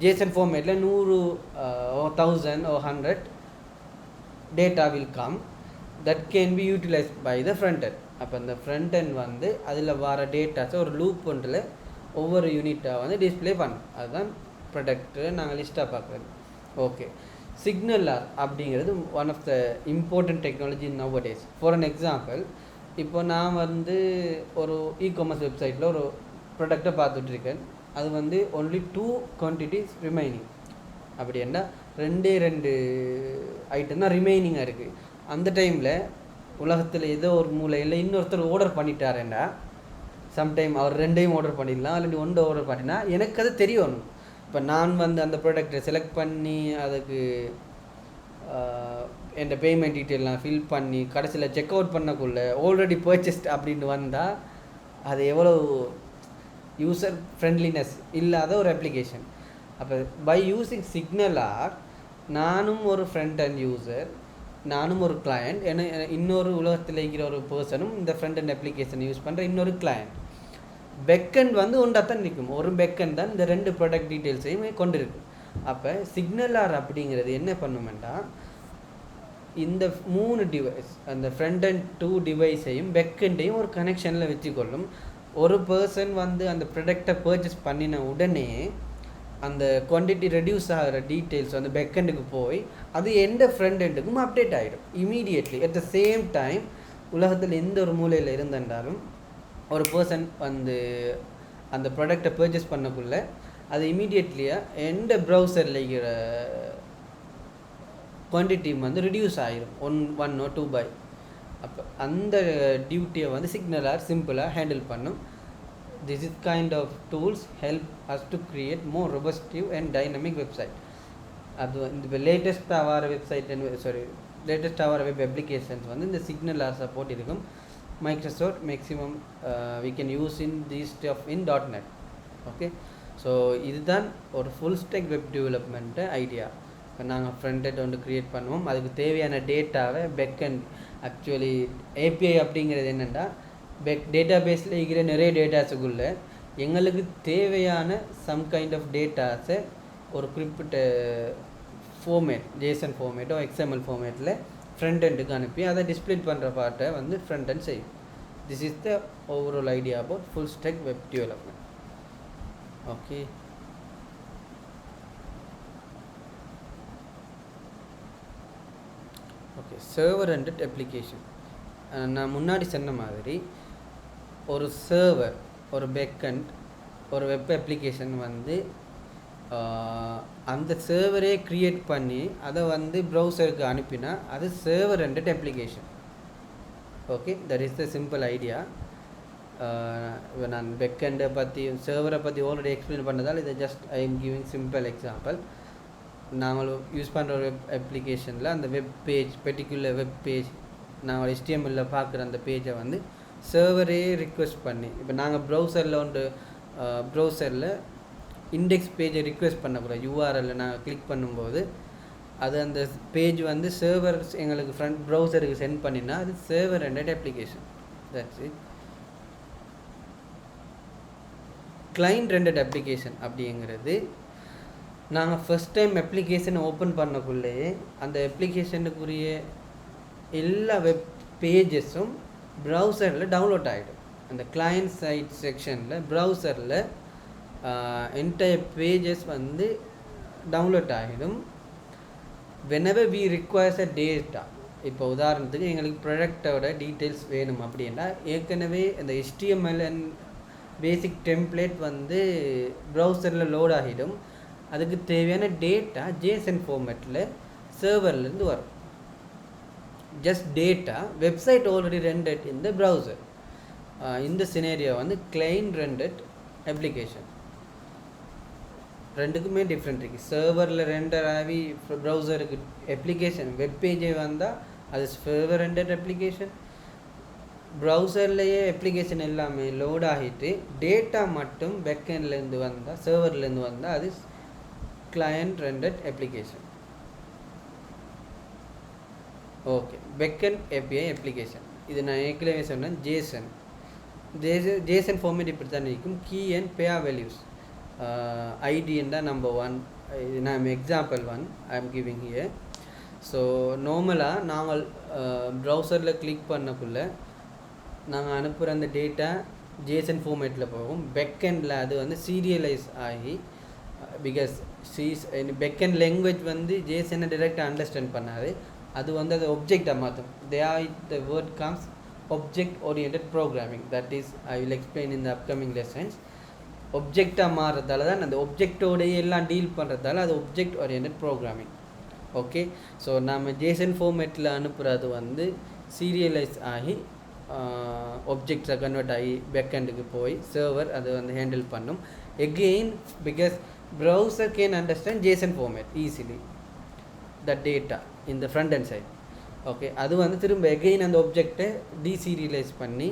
ஜேசன் ஃபார்மேட்டில் 100 1000 or 100 data will come that can be utilized by the front end. அப்போ அந்த ஃப்ரண்ட் end வந்து அதில் வர டேட்டாஸை ஒரு லூப் ஒன்றில் ஒவ்வொரு யூனிட்டாக வந்து டிஸ்பிளே பண்ணும். அதுதான் ப்ரொடக்ட்டு நாங்கள் லிஸ்ட்டாக பார்க்குறது. ஓகே, சிக்னலார் அப்படிங்கிறது one of the important technology in now days. For an example, இப்போ நான் வந்து ஒரு இ-காமர்ஸ் வெப்சைட்டில் ஒரு ப்ராடக்டை பார்த்துட்ருக்கேன். அது வந்து ஒன்லி 2 quantities ரிமைனிங். அப்படி என்ன 2 ஐட்டம் தான் ரிமைனிங்காக இருக்குது. அந்த டைமில் உலகத்தில் ஏதோ ஒரு மூலையில் இன்னொருத்தர் ஆர்டர் பண்ணிட்டாருன்னா, சம்டைம் அவர் 2ஐயும் ஆர்டர் பண்ணிடலாம், அல்லது 1 ஆர்டர் பண்ணினா எனக்கு அது தெரியணும். இப்போ நான் வந்து அந்த ப்ராடக்டை செலக்ட் பண்ணி அதுக்கு என் பேமெண்ட் டீட்டெயிலாம் ஃபில் பண்ணி கடைசியில் செக் அவுட் பண்ணக்குள்ளே ஆல்ரெடி பர்ச்சேஸ்ட் அப்படின்னு வந்தால் அது எவ்வளோ யூசர் ஃப்ரெண்ட்லினஸ் இல்லாத ஒரு அப்ளிகேஷன். அப்போ பை யூஸிங் சிக்னலார் நானும் ஒரு ஃப்ரண்ட் அண்ட் யூசர், நானும் ஒரு கிளையண்ட், ஏன்னா இன்னொரு உலகத்தில் இருக்கிற ஒரு பர்சனும் இந்த ஃப்ரண்ட் அண்ட் அப்ளிகேஷன் யூஸ் பண்ணுற இன்னொரு கிளையண்ட். பேக்கெண்ட் வந்து ஒன்றாத்தான் நிற்கும். ஒரு பேக்கெண்ட் தான் இந்த 2 ப்ராடக்ட் டீட்டெயில்ஸையுமே கொண்டு இருக்கு. அப்போ சிக்னலார் அப்படிங்கிறது என்ன பண்ணுமெண்டா, இந்த 3 டிவைஸ், அந்த ஃப்ரண்ட் அண்ட் 2 டிவைஸையும் பேக்கெண்டையும் ஒரு கனெக்ஷனில் வச்சுக்கொள்ளும். ஒரு பர்சன் வந்து அந்த ப்ராடக்டை பர்ச்சேஸ் பண்ணின உடனே அந்த குவான்டிட்டி ரெடியூஸ் ஆகிற டீட்டெயில்ஸ் வந்து பேக்கெண்டுக்கு போய் அது எந்த ஃப்ரண்ட் எண்டுக்கும் அப்டேட் ஆகிடும் immediately. At the same time உலகத்தில் எந்த ஒரு மூலையில் இருந்திருந்தாலும் ஒரு பர்சன் வந்து அந்த ப்ராடக்டை பர்ச்சேஸ் பண்ணக்குள்ளே அது இமீடியட்லியாக எந்த ப்ரௌசரில் இருக்கிற குவான்டிட்டி வந்து ரிடியூஸ் ஆகிடும் 1 or 2 by. அப்போ அந்த டியூட்டியை வந்து சிக்னலார் சிம்பிளாக ஹேண்டில் பண்ணும். This is kind of tools help us to create more robustive and dynamic website. அது இந்த லேட்டஸ்ட்டாக வர வெப்சைட் லேட்டஸ்ட்டாக வர வெப் அப்ளிகேஷன்ஸ் வந்து இந்த சிக்னலார் சப்போர்ட் இருக்கும். Microsoft maximum we can use in this stuff in .NET. Okay, so இதுதான் ஒரு full stack web development idea. இப்போ நாங்கள் ஃப்ரண்ட் எண்ட் ஒன்று க்ரியேட் பண்ணுவோம், அதுக்கு தேவையான டேட்டாவை பேக்கெண்ட். ஆக்சுவலி ஏபிஐ அப்படிங்கிறது என்னென்னா, டேட்டா பேஸில் இருக்கிற நிறைய டேட்டாஸுக்குள்ளே எங்களுக்கு தேவையான சம் கைண்ட் ஆஃப் டேட்டாஸை ஒரு குறிப்பிட்ட ஃபார்மேட், ஜேசன் ஃபார்மேட்டோ எக்ஸ்எம்எல் ஃபார்மேட்டில் ஃப்ரண்ட் எண்டுக்கு அனுப்பி அதை டிஸ்பிளே பண்ணுற பார்ட்டை வந்து ஃப்ரண்ட் எண்ட் செய்யும். This is the overall idea about full stack web development. Okay, okay server and application. நான் முன்னாடி சொன்ன மாதிரி ஒரு சர்வர், ஒரு பேக்கெண்ட், ஒரு வெப் அப்ளிகேஷன் வந்து அந்த சர்வரே க்ரியேட் பண்ணி அதை வந்து ப்ரௌசருக்கு அனுப்பினா அது server and application. Okay, that is the simple idea. நான் பேக்கெண்டை பற்றி சர்வரை பற்றி ஆல்ரெடி எக்ஸ்பிளைன் பண்ணதால் இதை just I am giving simple example. நாங்கள் யூஸ் பண்ணுற வெப் அப்ளிகேஷனில் அந்த web page, particular web page நாங்கள் HTML பார்க்குற அந்த பேஜை வந்து சர்வரே ரிக்வெஸ்ட் பண்ணி, இப்போ நாங்கள் ப்ரௌசரில் இண்டெக்ஸ் பேஜை ரிக்வெஸ்ட் பண்ணக்கூடாது. யூஆர்எல்ல நாங்கள் கிளிக் பண்ணும்போது அது அந்த பேஜ் வந்து சர்வர் எங்களுக்கு ஃப்ரண்ட் ப்ரௌசருக்கு சென்ட் பண்ணினா அது server and application. That's it. Client rented application அப்படிங்கிறது நாங்கள் ஃபஸ்ட் டைம் அப்ளிகேஷனை ஓப்பன் பண்ணக்குள்ளேயே அந்த அப்ளிகேஷனுக்குரிய எல்லா வெப் பேஜஸும் ப்ரௌசரில் டவுன்லோட் ஆகிடும். அந்த கிளைண்ட் சைட் செக்ஷனில் ப்ரௌசரில் என்டையர் பேஜஸ் வந்து டவுன்லோட் ஆகிடும். whenever we requires a data, இப்போ உதாரணத்துக்கு எங்களுக்கு ப்ராடக்டோட டீட்டெயில்ஸ் வேணும் அப்படின்னா ஏற்கனவே இந்த HTML அண்ட் பேசிக் டெம்ப்ளேட் வந்து ப்ரௌசரில் லோட் ஆகிடும். அதுக்கு தேவையான டேட்டா ஜேசன் ஃபார்மேட்டில் சர்வர்லேருந்து வரும். Just data website already rented இன் த ப்ரௌசர். இந்த சினேரியோ வந்து கிளைண்ட் ரெண்டட் அப்ளிகேஷன். ரெண்டுக்குமே டிஃப்ரெண்ட் இருக்குது. சர்வரில் ரெண்டர் ஆகி ப்ரௌசருக்கு அப்ளிகேஷன் வெப் பேஜே வந்தால் அது சர்வர் ரெண்டட் அப்ளிகேஷன். ப்ரௌசர்லேயே அப்ளிகேஷன் எல்லாமே லோட் ஆகிட்டு டேட்டா மட்டும் பேக்கெண்ட்லேருந்து வந்தால், சர்வர்லேருந்து வந்தால் அது client rented application. Okay, backend API application. இது நான் ஏற்கனவே சொன்னேன். ஜேசன் ஃபார்மேட் இப்படி தான் இருக்கும். கீ அண்ட் பேர் வேல்யூஸ், ஐடி தான் நம்பர் 1. இது நான் example 1 I am giving here. So நார்மலாக நாங்கள் ப்ரௌசரில் கிளிக் பண்ணக்குள்ளே நாங்கள் அனுப்புகிற அந்த டேட்டா ஜேசன் ஃபார்மேட்டில் போகும். பேக்கெண்டில் அது வந்து சீரியலைஸ் ஆகி, பிகாஸ் பேக்கெண்ட் லாங்குவேஜ் வந்து ஜேசனை டைரெக்டாக அண்டர்ஸ்டாண்ட் பண்ணாது. அது வந்து அது ஒப்ஜெக்டாக மாற்றும். The word comes object oriented programming, that is I will explain in the upcoming lessons. ஒப்ஜெக்டாக மாறுறதால தான் அந்த ஒப்ஜெக்டோடைய எல்லாம் டீல் பண்ணுறதால அது object oriented programming. Okay, so நம்ம ஜேசன் ஃபார்மேட்டில் அனுப்புகிறது வந்து சீரியலைஸ் ஆகி ஒப்ஜெக்ட்ஸை கன்வெர்ட் ஆகி பேக்கெண்டுக்கு போய் சர்வர் அது வந்து ஹேண்டில் பண்ணும். Again because browser can understand JSON format easily the data in the front end side. Okay, அது வந்து திரும்ப எகெயின் அந்த ஒப்ஜெக்டை டீசீரியலைஸ் பண்ணி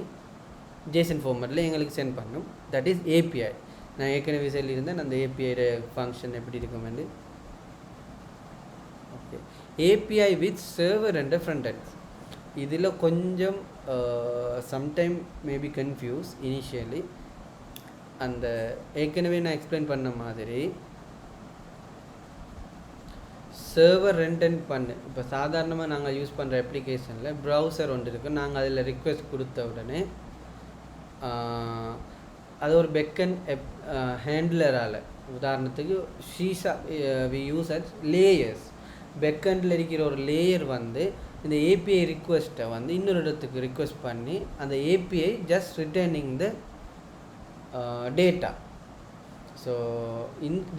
ஜேசன் ஃபார்மேட்டில் எங்களுக்கு சென்ட் பண்ணும். That is API. நான் ஏற்கனவே சொல்லியிருந்தேன் அந்த ஏபிஐ ஃபங்க்ஷன் எப்படி இருக்குமெண்டு. ஓகே, API with server and front end. இதில் கொஞ்சம் சம்டைம் மேபி கன்ஃபியூஸ் இனிஷியலி. அந்த ஏற்கனவே நான் எக்ஸ்பிளைன் பண்ண மாதிரி சர்வர் ரெண்டென்ட் பண்ணு. இப்போ சாதாரணமாக நாங்கள் யூஸ் பண்ணுற அப்ளிகேஷனில் ப்ரௌசர் ஒன்று இருக்குது. நாங்கள் அதில் ரிக்வெஸ்ட் கொடுத்த உடனே அது ஒரு பேக்கெண்ட் ஹேண்ட்லரால், உதாரணத்துக்கு Sheesha we use at layers. பேக்கெண்டில் இருக்கிற ஒரு லேயர் வந்து இந்த ஏபிஐ ரிக்வெஸ்ட்டை வந்து இன்னொரு இடத்துக்கு ரிக்வெஸ்ட் பண்ணி அந்த API just returning the data. So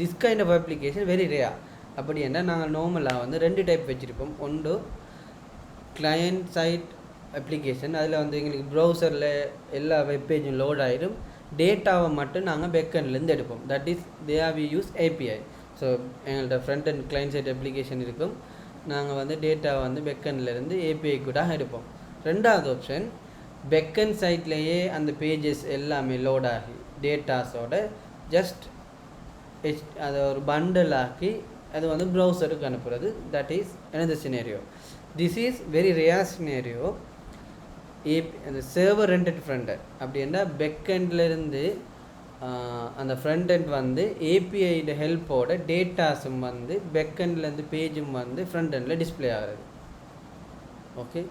this kind of application very rare. அப்படி என்ன நாங்கள் நார்மலாக வந்து 2 டைப் வச்சுருப்போம். ஒன்று கிளையண்ட் சைட் அப்ளிகேஷன், அதில் வந்து எங்களுக்கு ப்ரௌசரில் எல்லா வெப்பேஜும் லோட் ஆகிடும். டேட்டாவை மட்டும் நாங்கள் பேக்கெண்ட்லேருந்து எடுப்போம். That is we use API. So எங்கள்கிட்ட front and client side application இருக்கும். நாங்கள் வந்து டேட்டாவை வந்து பேக்கெண்ட்லேருந்து ஏபிஐ கூட எடுப்போம். ரெண்டாவது ஆப்ஷன், பேக்கெண்ட் சைட்லேயே அந்த பேஜஸ் எல்லாமே லோட் ஆகி டேட்டாஸோட ஜஸ்ட் அதை ஒரு பண்டல் ஆக்கி அது வந்து ப்ரௌசருக்கு அனுப்புகிறது. That is another scenario. This is very rare scenario. அந்த சர்வர் ரெண்டட் ஃப்ரண்ட் எண்ட் அப்படின்னா பேக்கெண்ட்லேருந்து அந்த ஃப்ரண்ட் எண்ட் வந்து ஏபிஐட ஹெல்ப்போட டேட்டாஸும் வந்து பேக்கெண்ட்லேருந்து பேஜும் வந்து ஃப்ரண்ட் எண்டில் டிஸ்பிளே ஆகிறது. Okay,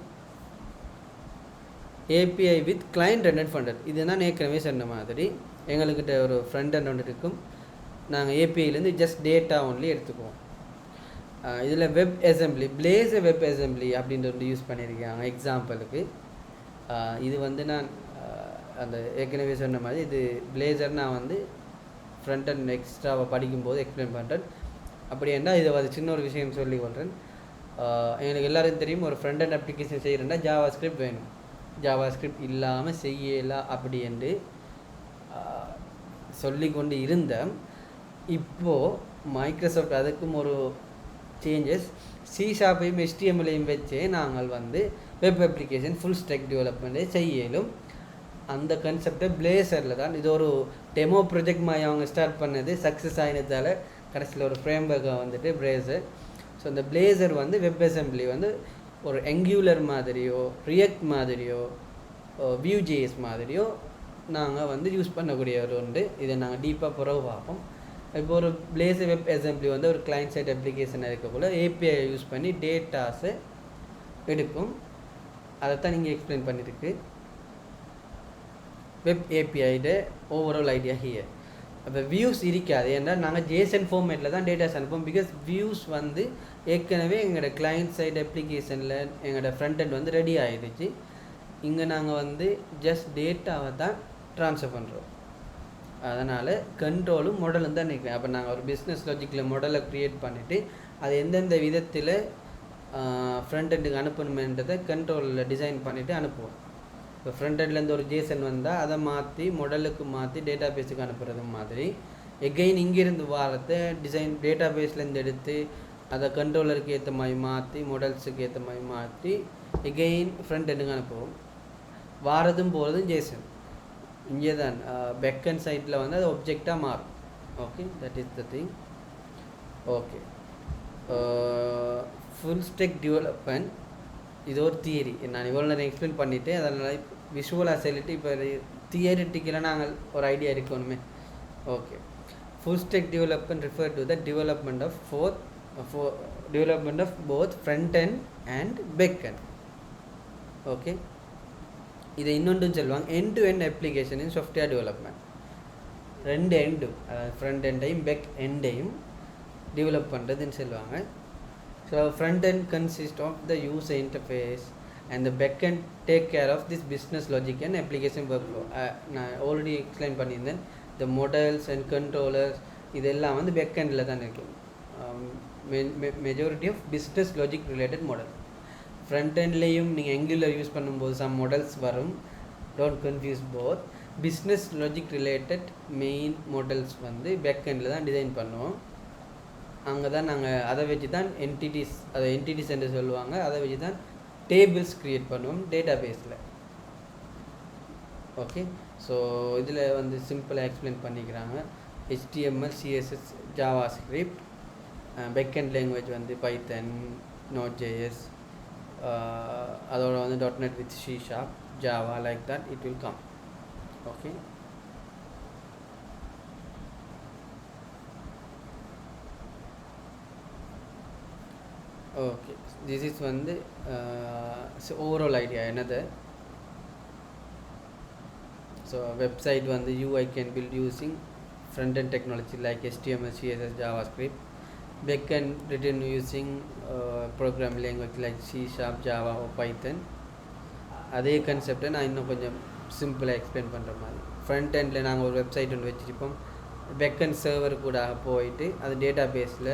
API with client rented front end. இது நான் ஏற்கனவே சொன்ன மாதிரி எங்கள்கிட்ட ஒரு ஃப்ரண்ட் எண்ட் ஒன்று இருக்கும். நாங்கள் ஏபிஐலேருந்து ஜஸ்ட் டேட்டா ஒன்லி எடுத்துக்குவோம். இதில் web assembly, place web assembly அப்படின்ற ஒன்று யூஸ் பண்ணியிருக்காங்க எக்ஸாம்பிளுக்கு. இது வந்து நான் அந்த ஏற்கனவே சொன்ன மாதிரி இது பிளேசர் நான் வந்து ஃப்ரண்ட் அண்ட் எக்ஸ்ட்ராவை படிக்கும்போது எக்ஸ்பிளைன் பண்ணுறேன். அப்படி என்ன இது அது சின்ன ஒரு விஷயம் சொல்லி கொள்கிறேன். எனக்கு எல்லாருக்கும் தெரியும், ஒரு ஃப்ரண்ட் அண்ட் அப்ளிகேஷன் செய்கிறேன்னா ஜாவா ஸ்கிரிப்ட் வேணும். ஜாவா ஸ்கிரிப்ட் இல்லாமல் செய்யலாம் அப்படி என்று சொல்லி கொண்டு இருந்தேன். இப்போது மைக்ரோசாஃப்ட் அதுக்கும் ஒரு சேஞ்சஸ், C#ஐயும் HTML-ஐயும் வச்சே நாங்கள் வந்து வெப் அப்ளிகேஷன் ஃபுல் ஸ்டாக் டெவலப்மெண்ட்டே செய்யலும். அந்த கான்செப்டை பிளேசரில் தான், இது ஒரு டெமோ ப்ராஜெக்ட் மாதிரி அவங்க ஸ்டார்ட் பண்ணது. சக்ஸஸ் ஆகினதால் கடைசியில் ஒரு ஃப்ரேம்வொர்க்கை வந்துட்டு பிளேசர். ஸோ இந்த பிளேசர் வந்து வெப் அசம்பிளி வந்து ஒரு Angular மாதிரியோ ரியாக்ட் மாதிரியோ Vue.js மாதிரியோ நாங்கள் வந்து யூஸ் பண்ணக்கூடிய ஒரு உண்டு. இதை நாங்கள் டீப்பாக புறவு பார்ப்போம். இப்போ ஒரு பிளேசர் வெப் அசம்பிளி வந்து ஒரு கிளைண்ட் சைட் அப்ளிகேஷன் இருக்கக்குள்ள ஏபிஐ யூஸ் பண்ணி டேட்டாஸை எடுக்கும். அதைத்தான் நீங்கள் எக்ஸ்பிளைன் பண்ணியிருக்கு. வெப் ஏபிஐட ஓவரால் ஐடியா ஹியர். அப்போ வியூஸ் இருக்காது, ஏன்னா நாங்கள் ஜேசன் ஃபார்மேட்டில் தான் டேட்டாஸ் அனுப்போம். பிகாஸ் வியூஸ் வந்து ஏற்கனவே எங்களோட கிளைண்ட் சைட் அப்ளிகேஷனில் எங்களோட ஃப்ரண்ட் எண்ட் வந்து ரெடி ஆகிடுச்சு. இங்கே நாங்கள் வந்து ஜஸ்ட் டேட்டாவை தான் ட்ரான்ஸ்ஃபர் பண்ணுறோம். அதனால் கண்ட்ரோலும் மாடலும் தான் நிற்கிறேன். அப்போ நாங்கள் ஒரு பிஸ்னஸ் லாஜிக்கில் மாடலை க்ரியேட் பண்ணிவிட்டு அது எந்தெந்த விதத்தில் ஃப்ரண்ட் எண்டுக்கு அனுப்பணுமென்றதை கண்ட்ரோலில் டிசைன் பண்ணிவிட்டு அனுப்புவோம். இப்போ ஃப்ரண்ட் எண்ட்லேருந்து ஒரு ஜேசன் வந்தால் அதை மாற்றி மாடலுக்கு மாற்றி டேட்டா பேஸுக்கு அனுப்புறது மாதிரி எகெயின் இங்கேருந்து வாரத்தை டிசைன் டேட்டா பேஸ்லேருந்து எடுத்து அதை கண்ட்ரோலருக்கு ஏற்ற மாதிரி மாற்றி மாடல்ஸுக்கு ஏற்ற மாதிரி மாற்றி எகெயின் ஃப்ரண்ட் எண்டுக்கு அனுப்புவோம். வாரதும் போகிறதும் ஜேசன். இங்கே தான் பேக்கெண்ட் சைட்டில் வந்து அது ஒப்ஜெக்டாக மாறும். Okay, that is the thing. Okay, full stack development இது ஒரு தியரி. நான் இவ்வளோ நேரம் எக்ஸ்பிளைன் பண்ணிவிட்டு அதனால் விஷுவலாக சொல்லிட்டு இப்போ தியரிட்டிக்கலாக நாங்கள் ஒரு ஐடியா இருக்கணுமே. Okay, full stack development refer to the development of both front end and back end. Okay, இதை இன்னொன்றும் சொல்லுவாங்க end to end application in software development. ரெண்டு எண்டும், அதாவது ஃப்ரண்ட் எண்டையும் பேக் எண்டையும் டெவலப் பண்ணுறதுன்னு சொல்லுவாங்க. So front end consist of the user interface and the back end take care of this business logic and application workflow. நான் already explain பண்ணியிருந்தேன். the models and controllers இதெல்லாம் வந்து back எண்டில் தான் இருக்கும். Majority of business logic related model. Front எண்ட்லேயும் நீங்கள் Angular use பண்ணும்போது சம் மாடல்ஸ் வரும். Don't confuse both. Business logic related main models வந்து பேக் எண்டில் தான் டிசைன் பண்ணுவோம். அங்கே தான் நாங்கள் அதை வச்சு தான் என்டிட்டிஸ் என்று சொல்லுவாங்க. அதை வச்சு தான் டேபிள்ஸ் க்ரியேட் பண்ணுவோம் டேட்டா பேஸில். ஓகே, ஸோ இதில் வந்து சிம்பிளாக எக்ஸ்பிளைன் பண்ணிக்கிறாங்க. HTML, CSS, JavaScript, backend language வந்து Python, Node.js, அதோட வந்து .NET with C#, Java, like that it will come. Okay. Okay, this is வந்து so overall idea another. So website வந்து UI can build using front-end technology like HTML, CSS, JavaScript. Backend written using programming language like C#, Java or Python. அதே கான்செப்டை நான் இன்னும் கொஞ்சம் சிம்பிளாக explain பண்ணுற மாதிரி. ஃப்ரண்ட் எண்டில் நாங்கள் ஒரு வெப்சைட் ஒன்று வச்சுருப்போம். பேக்கெண்ட் சர்வர் கூட போயிட்டு அது டேட்டா பேஸில்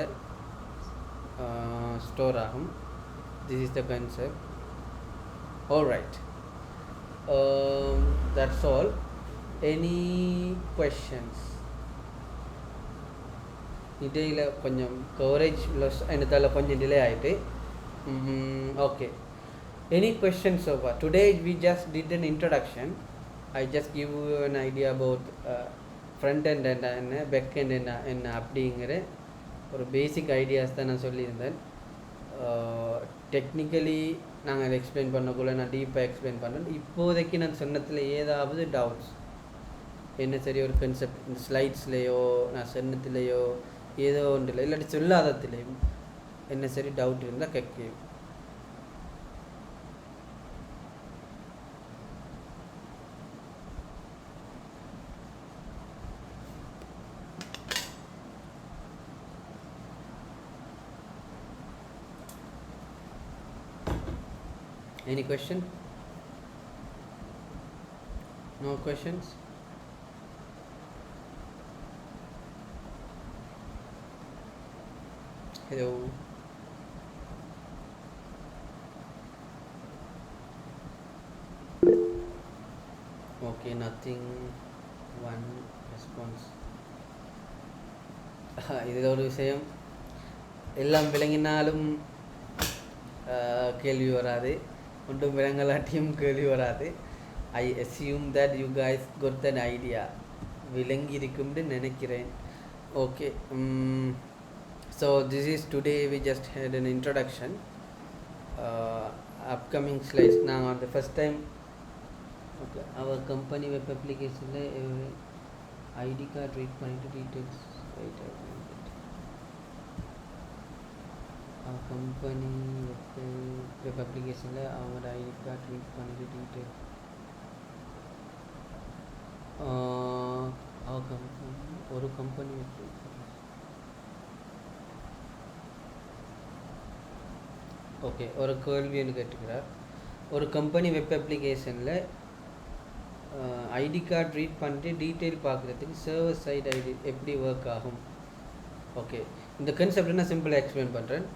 ஸ்டோர் ஆகும். This is the concept. Alright, that's all. Any questions? இடையில் கொஞ்சம் கவரேஜ் லெஸ் என்னத்தால் கொஞ்சம் டிலே ஆகிட்டு. Okay, any questions so far? Today we just did an introduction. I just give you an idea about front end and back end என்ன அப்படிங்கிற ஒரு பேசிக் ideas தான் நான் சொல்லியிருந்தேன். டெக்னிக்கலி நாங்கள் அதை எக்ஸ்பிளைன் பண்ணக்குள்ள நான் டீப்பாக எக்ஸ்பிளைன் பண்ணேன். இப்போதைக்கு நான் சொன்னதில் ஏதாவது டவுட்ஸ் என்ன சரி ஒரு கன்செப்ட் இந்த ஸ்லைட்ஸ்லேயோ நான் சொன்னதுலேயோ ஏதோ ஒன்று இல்லை, இல்லாட்டி சொல்லாததுலேயும் என்ன சரி டவுட் இருந்தால் கேட்க. Any question? No questions? Hello. Okay, nothing. One response. இது ஒரு விஷயம். எல்லாம் விளங்கினாலும் கேள்வி வராது, ஒன்றும் விளங்கலாட்டியும் கேள்வி வராது. I assume that you guys got an idea. விளங்கி இருக்கும்னு நினைக்கிறேன். Okay, so this is today we just had an introduction. Upcoming slides நாங்கள் on the first time okay our company web application ID card read பண்ணிட்டு details right. our company web application our ID card read பண்ணிட்டு details our company ஒரு company okay ஒரு கேள்வின்னு கேட்டுக்கிறார். ஒரு company web அப்ளிகேஷனில் ID card read பண்ணிட்டு detail பார்க்குறதுக்கு server side ID எப்படி work ஆகும்? ஓகே, இந்த கன்செப்டை நான் சிம்பிளாக எக்ஸ்பிளைன் பண்ணுறேன்.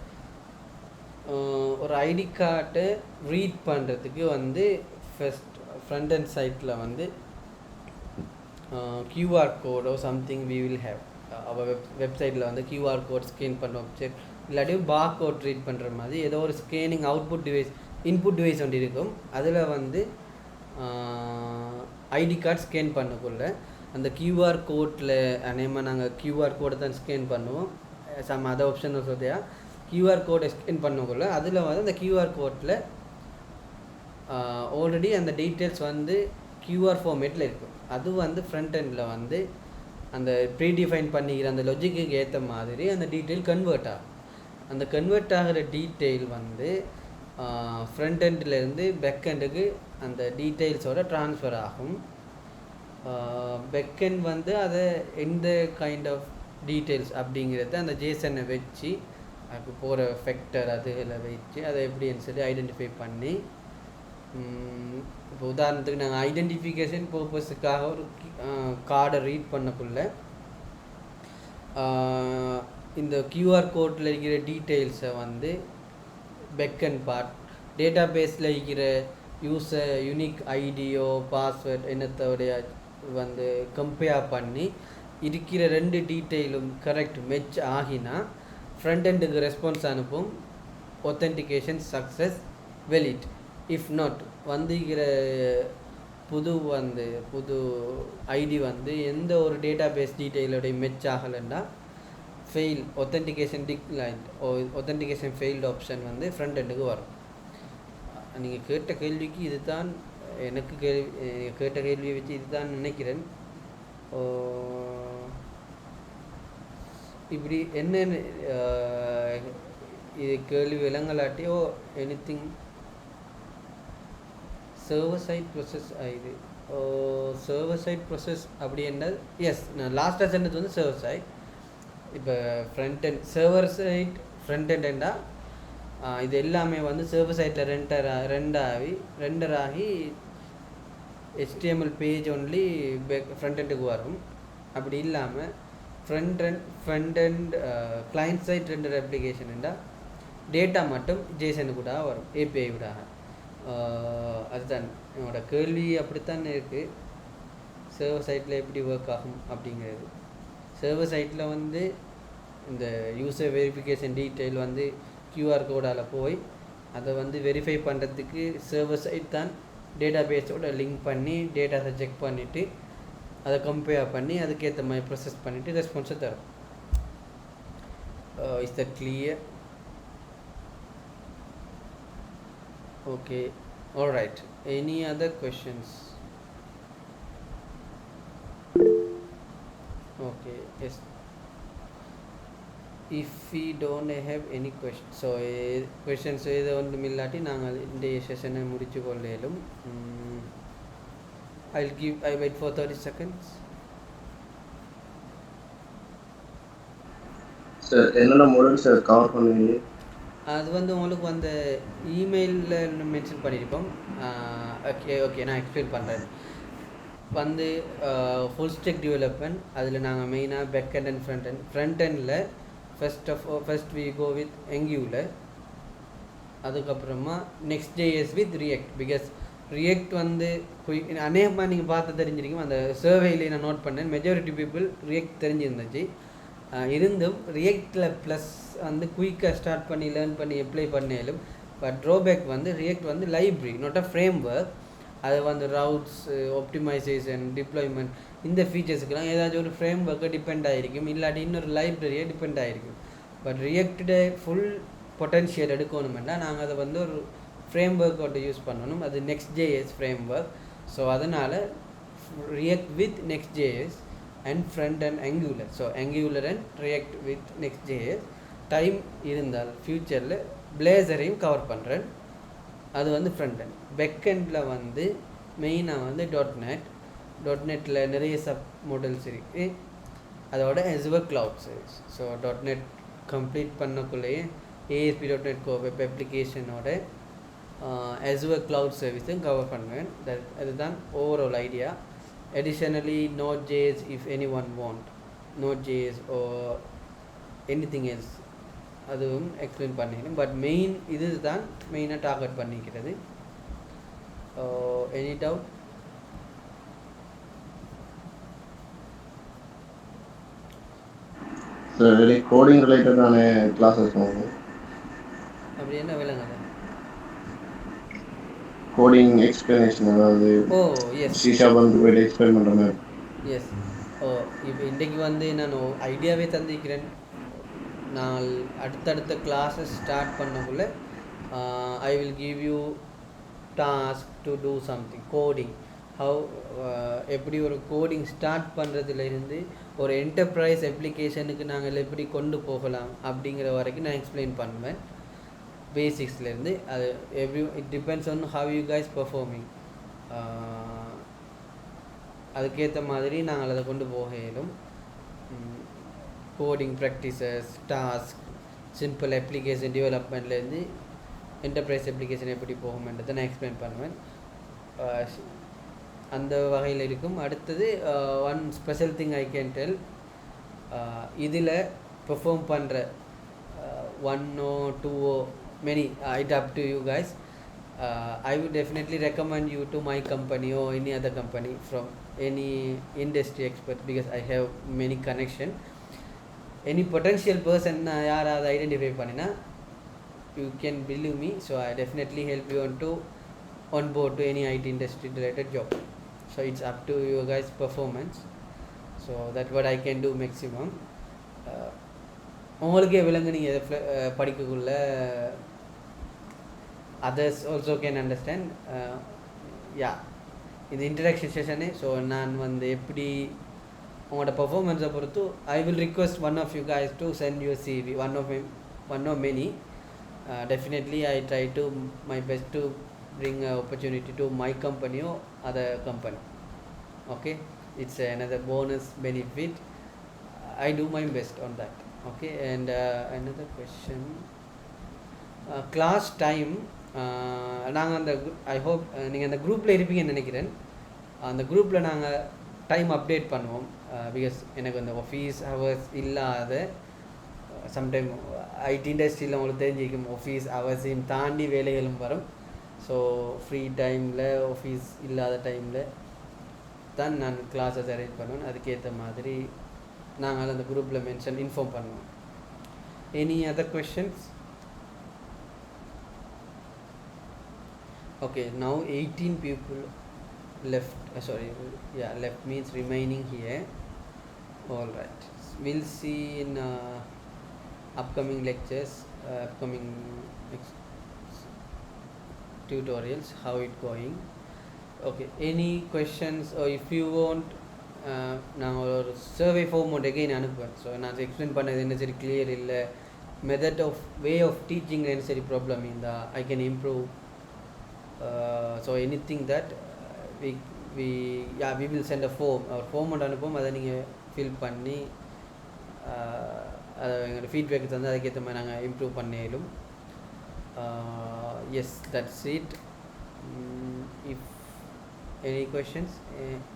ஒரு ஐடி கார்டை ரீட் பண்ணுறதுக்கு வந்து ஃப்ரண்ட் அண்ட் சைட்டில் வந்து கியூஆர் கோடோ சம்திங் வி வில் ஹேவ். அவள் வெப்சைட்டில் வந்து கியூஆர் கோட் ஸ்கேன் பண்ணுவோம், சரி, இல்லாட்டியும் பார் கோட் ரீட் பண்ணுற மாதிரி ஏதோ ஒரு scanning output device input device ஒன்று இருக்கும். அதில் வந்து ஐடி கார்டு ஸ்கேன் பண்ணக்குள்ள அந்த கியூஆர் கோட்டில் அநேகமாக நாங்கள் கியூஆர் கோடை தான் ஸ்கேன் பண்ணுவோம். சம் அதர் ஆப்ஷன் சொல்லியா கியூஆர் கோடை ஸ்கேன் பண்ணக்குள்ள அதில் வந்து அந்த கியூஆர் கோட்டில் ஆல்ரெடி அந்த டீட்டெயில்ஸ் வந்து QR ஃபார்மேட்டில் இருக்கும். அது வந்து ஃப்ரண்ட் எண்டில் வந்து அந்த ப்ரீடிஃபைன் பண்ணிக்கிற அந்த லொஜிக்கு ஏற்ற மாதிரி அந்த டீட்டெயில் கன்வெர்ட் ஆகும். அந்த கன்வெர்ட் ஆகிற டீட்டெயில் வந்து ஃப்ரண்ட் எண்ட்லேருந்து பேக் எண்டுக்கு அந்த டீட்டெயில்ஸோட ட்ரான்ஸ்ஃபர் ஆகும். பேக் எண்ட் வந்து அதை எந்த கைண்ட் ஆஃப் டீட்டெயில்ஸ் அப்படிங்கிறத அந்த ஜேசனை வச்சு அதுக்கு போகிற ஃபெக்டர் அதில் வச்சு அதை எப்படின்னு சொல்லி ஐடென்டிஃபை பண்ணி, இப்போ உதாரணத்துக்கு நாங்கள் ஐடென்டிஃபிகேஷன் பர்பஸுக்காக ஒரு கார்டை ரீட் பண்ணக்குள்ள இந்த QR கோட்டில் இருக்கிற டீட்டெயில்ஸை வந்து பேக்கெண்ட் பார்ட் டேட்டா பேஸில் இருக்கிற யூஸர் யூனிக் ஐடியோ பாஸ்வேர்ட் என்னத்தோடைய வந்து கம்பேர் பண்ணி இருக்கிற 2 டீட்டெயிலும் கரெக்ட் மெச் ஆகினா ஃப்ரண்ட் எண்டுக்கு ரெஸ்பான்ஸ் அனுப்பும், ஒத்தென்டிகேஷன் சக்ஸஸ் வெலிட். இஃப் நாட் வந்துக்கிற புது ஐடி வந்து எந்த ஒரு டேட்டா பேஸ் டீட்டெயிலோடைய மெச் ஆகலைன்னா ஃபெயில், ஒத்தென்டிகேஷன் டிக்ளைன், ஒத்தென்டிகேஷன் ஃபெயில்டு ஆப்ஷன் வந்து ஃப்ரண்ட் எண்டுக்கு வரும். நீங்கள் கேட்ட கேள்விக்கு இது தான் எனக்கு கேட்ட கேள்வியை வச்சு இது தான் நினைக்கிறேன். இப்படி என்னென்ன இது கேள்வி விலங்கலாட்டியோ எனிதிங் சர்வர் சைட் ப்ரொசஸ் இது சர்வர் சைட் ப்ரொசஸ் அப்படி என்றால் எஸ், நான் லாஸ்ட்டாக சொன்னது வந்து சர்வர் சைட். இப்போ front end server side front எண்டா இது எல்லாமே வந்து சர்வர் சைட்டில் ரெண்டர் ஆகி HTML பேஜ் ஒன்லி ஃப்ரண்ட் எண்டுக்கு வரும். அப்படி இல்லாமல் front end client side render அப்ளிகேஷன்டா டேட்டா மட்டும் ஜேசனு கூட வரும், API விட. அதுதான் என்னோட கேள்வி. அப்படித்தான் இருக்குது சர்வர் சைட்டில் எப்படி ஒர்க் ஆகும் அப்படிங்கிறது. சர்வர் சைட்டில் வந்து இந்த யூசர் வெரிஃபிகேஷன் டீட்டெயில் வந்து QR கோடால் போய் அதை வந்து வெரிஃபை பண்ணுறதுக்கு சர்வர் சைட் தான் டேட்டா பேஸோட லிங்க் பண்ணி டேட்டாஸை செக் பண்ணிவிட்டு அதை கம்பேர் பண்ணி அதுக்கேற்ற மாதிரி ப்ரொசஸ் பண்ணிவிட்டு ரெஸ்பான்ஸை தரும். Is that clear? Okay, all right. Any other questions? Okay, yes. If we don't have any questions, so questions ஏதோ ஒன்றும் இல்லாட்டி நாங்கள் இந்த செஷனை முடிச்சு கொள்ளையிலும். I wait for 30 seconds. Sir, என்னென்ன மாடல் சார் கவர் பண்ணுவீங்க? அது வந்து உங்களுக்கு அந்த இமெயிலில் மென்ஷன் பண்ணியிருப்போம். ஓகே நான் எக்ஸ்பிளைன் பண்ணுறேன். வந்து ஃபுல் ஸ்டேக் டெவலப்மெண்ட், அதில் நாங்கள் மெயினாக பேக் எண்ட் அண்ட் ஃப்ரண்ட் எண்டில் first we go with Angular. அதுக்கப்புறமா Next.js with React. Because React வந்து அநேகமாக நீங்கள் பார்த்து தெரிஞ்சிருக்கீங்க. அந்த சர்வேயில் நான் நோட் பண்ணேன், மெஜாரிட்டி பீப்புள் React தெரிஞ்சிருந்துச்சு. இருந்தும் ரியாக்டில் ப்ளஸ் வந்து குயிக்காக ஸ்டார்ட் பண்ணி லேர்ன் பண்ணி அப்ளை பண்ணாலும். பட் ட்ராபேக் வந்து ரியாக்ட் வந்து library, not a frame work. அது வந்து ரவுட்ஸ், ஆப்டிமைசேஷன், டிப்ளாய்மெண்ட், இந்த ஃபீச்சர்ஸுக்கெல்லாம் ஏதாச்சும் ஒரு ஃப்ரேம் ஒர்க்கை டிபெண்ட் ஆகிருக்கும், இல்லாட்டி இன்னொரு லைப்ரரியை டிபெண்ட் ஆகிருக்கும். பட் ரியாக்டோட ஃபுல் பொட்டன்ஷியல் எடுக்கணுமெண்டா நாங்கள் அதை வந்து ஒரு ஃப்ரேம் ஒர்க்கோட யூஸ் பண்ணணும். அது Next.js ஃப்ரேம் ஒர்க். ஸோ அதனால் React with Next.js and front and Angular. So Angular and React with Next.js. Time இருந்தால் ஃப்யூச்சரில் பிளேசரையும் கவர் பண்ணுறேன். அது வந்து ஃப்ரண்ட் எண்ட். பேக் எண்டில் வந்து மெயினாக வந்து .NET நிறைய சப் மாடல்ஸ் இருக்குது. அதோட Azure Cloud Service. So .NET complete பண்ணக்குள்ளேயே ASP.NET Core வெப் அப்ளிகேஷனோட Azure Cloud Service-ஐயும் கவர் பண்ணுவேன். அதுதான் overall idea. Additionally, Node.js if anyone want Node.js or anything else அதுவும் எக்ஸ்பிளைன் பண்ணிக்கிறேன். பட் மெயின் இது தான் மெயினாக டார்கெட் பண்ணிக்கிறது. Any doubt? சார் கோடிங் ரிலேட்டடான கிளாஸஸ் அப்படி என்ன விளங்குது? கோடிங் எக்ஸ்பிளனேஷன், அதாவது எஸ் C# வந்து எக்ஸ்பிளைன் பண்ணுற மாதிரி. எஸ். இப்போ இன்றைக்கு வந்து நான் ஐடியாவே தந்திக்கிறேன். நான் அடுத்தடுத்த கிளாஸஸ் ஸ்டார்ட் பண்ணக்குள்ள I will give you task to do something coding. how எப்படி ஒரு கோடிங் ஸ்டார்ட் பண்ணுறதுலேருந்து ஒரு என்டர்ப்ரைஸ் அப்ளிகேஷனுக்கு நாங்கள் எப்படி கொண்டு போகலாம் அப்படிங்கிற வரைக்கும் நான் எக்ஸ்பிளைன் பண்ணுவேன் பேசிக்ஸ்லேருந்து. அது it depends on how you guys performing. அதுக்கேற்ற மாதிரி நாங்கள் அதை கொண்டு போக இயலும். Coding practices, task, simple application டெவலப்மெண்ட்லேருந்து என்டர்ப்ரைஸ் அப்ளிகேஷன் எப்படி போகும்ன்றதை நான் எக்ஸ்பிளைன் பண்ணுவேன். அந்த வகையில் இருக்கும். அடுத்தது one special thing I can tell, இதில் பெர்ஃபார்ம் பண்ணுற ஒன்னோ டூவோ many it up to you guys. I would definitely recommend you to my company or any other company from any industry expert because I have many connection. Any potential person யாராவது identify பண்ணினா you can believe me, so I definitely help you on board to any IT industry related job. So it's up to you guys performance. So that's what I can do maximum. உங்களுக்கே விலங்கு நீங்கள் படிக்கக்குள்ள others also can understand. இது introduction session. So நான் வந்து எப்படி உங்களோட பர்ஃபார்மன்ஸை பொறுத்து I will request one of you guys to send your CV, one of many. Definitely I try to my best to bring an opportunity to my company or other company. Okay, it's another bonus benefit. I do my best on that. Okay, and another question, class time. நாங்கள் அந்த I hope நீங்கள் அந்த குரூப்பில் இருப்பீங்கன்னு நினைக்கிறேன். அந்த குரூப்பில் நாங்கள் டைம் அப்டேட் பண்ணுவோம். பிகாஸ் எனக்கு அந்த ஆஃபீஸ் ஹவர்ஸ் இல்லாத சம்டைம் ஐடி இண்டஸ்ட்ரியில் உங்களுக்கு தெரிஞ்சிக்கும் ஆஃபீஸ் ஹவர்ஸையும் தாண்டி வேலைகளும் வரும். ஸோ ஃப்ரீ டைமில் ஆஃபீஸ் இல்லாத டைமில் தான் நான் கிளாஸஸ் அரேஞ்ச் பண்ணுவேன். அதுக்கேற்ற மாதிரி நாங்கள் அந்த குரூப்பில் இன்ஃபார்ம் பண்ணுவோம். Any other questions? Okay, now 18 people left. Left means remaining here. All right, we'll see in upcoming lectures, upcoming tutorials how it going. Okay, any questions, or if you want நாங்கள் ஒரு survey form ஒன்று again அனுப்புவேன். So நான் explain பண்ணது என்ன சரி clear இல்லை, method of way of டீச்சிங்கில் என்ன சரி ப்ராப்ளம் இருந்தால் I can improve. So anything that we will send a form. ஒரு ஃபார்ம் ஒன்று அனுப்புவோம், அதை நீங்கள் ஃபில் பண்ணி அதை எங்களோட ஃபீட்பேக் தந்து அதுக்கேற்ற மாதிரி நாங்கள் இம்ப்ரூவ் பண்ணிடும். Yes, that's it. If any questions,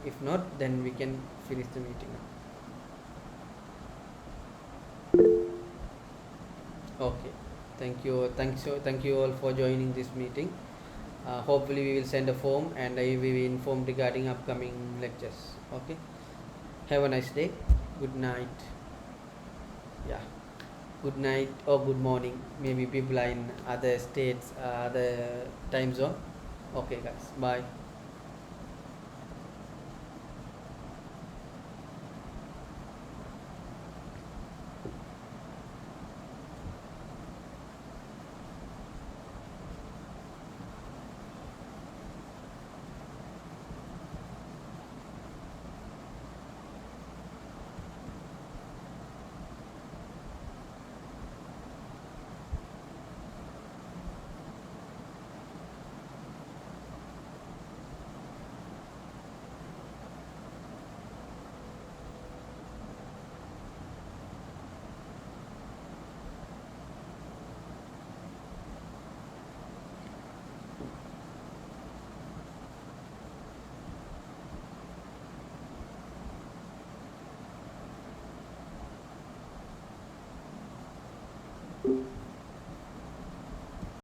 if not then we can finish the meeting now. Okay, thank you all for joining this meeting. Hopefully we will send a form and I will be informed regarding upcoming lectures. Okay, have a nice day. Good night. Good night or good morning, maybe people are in other states, other time zone. Okay guys, bye.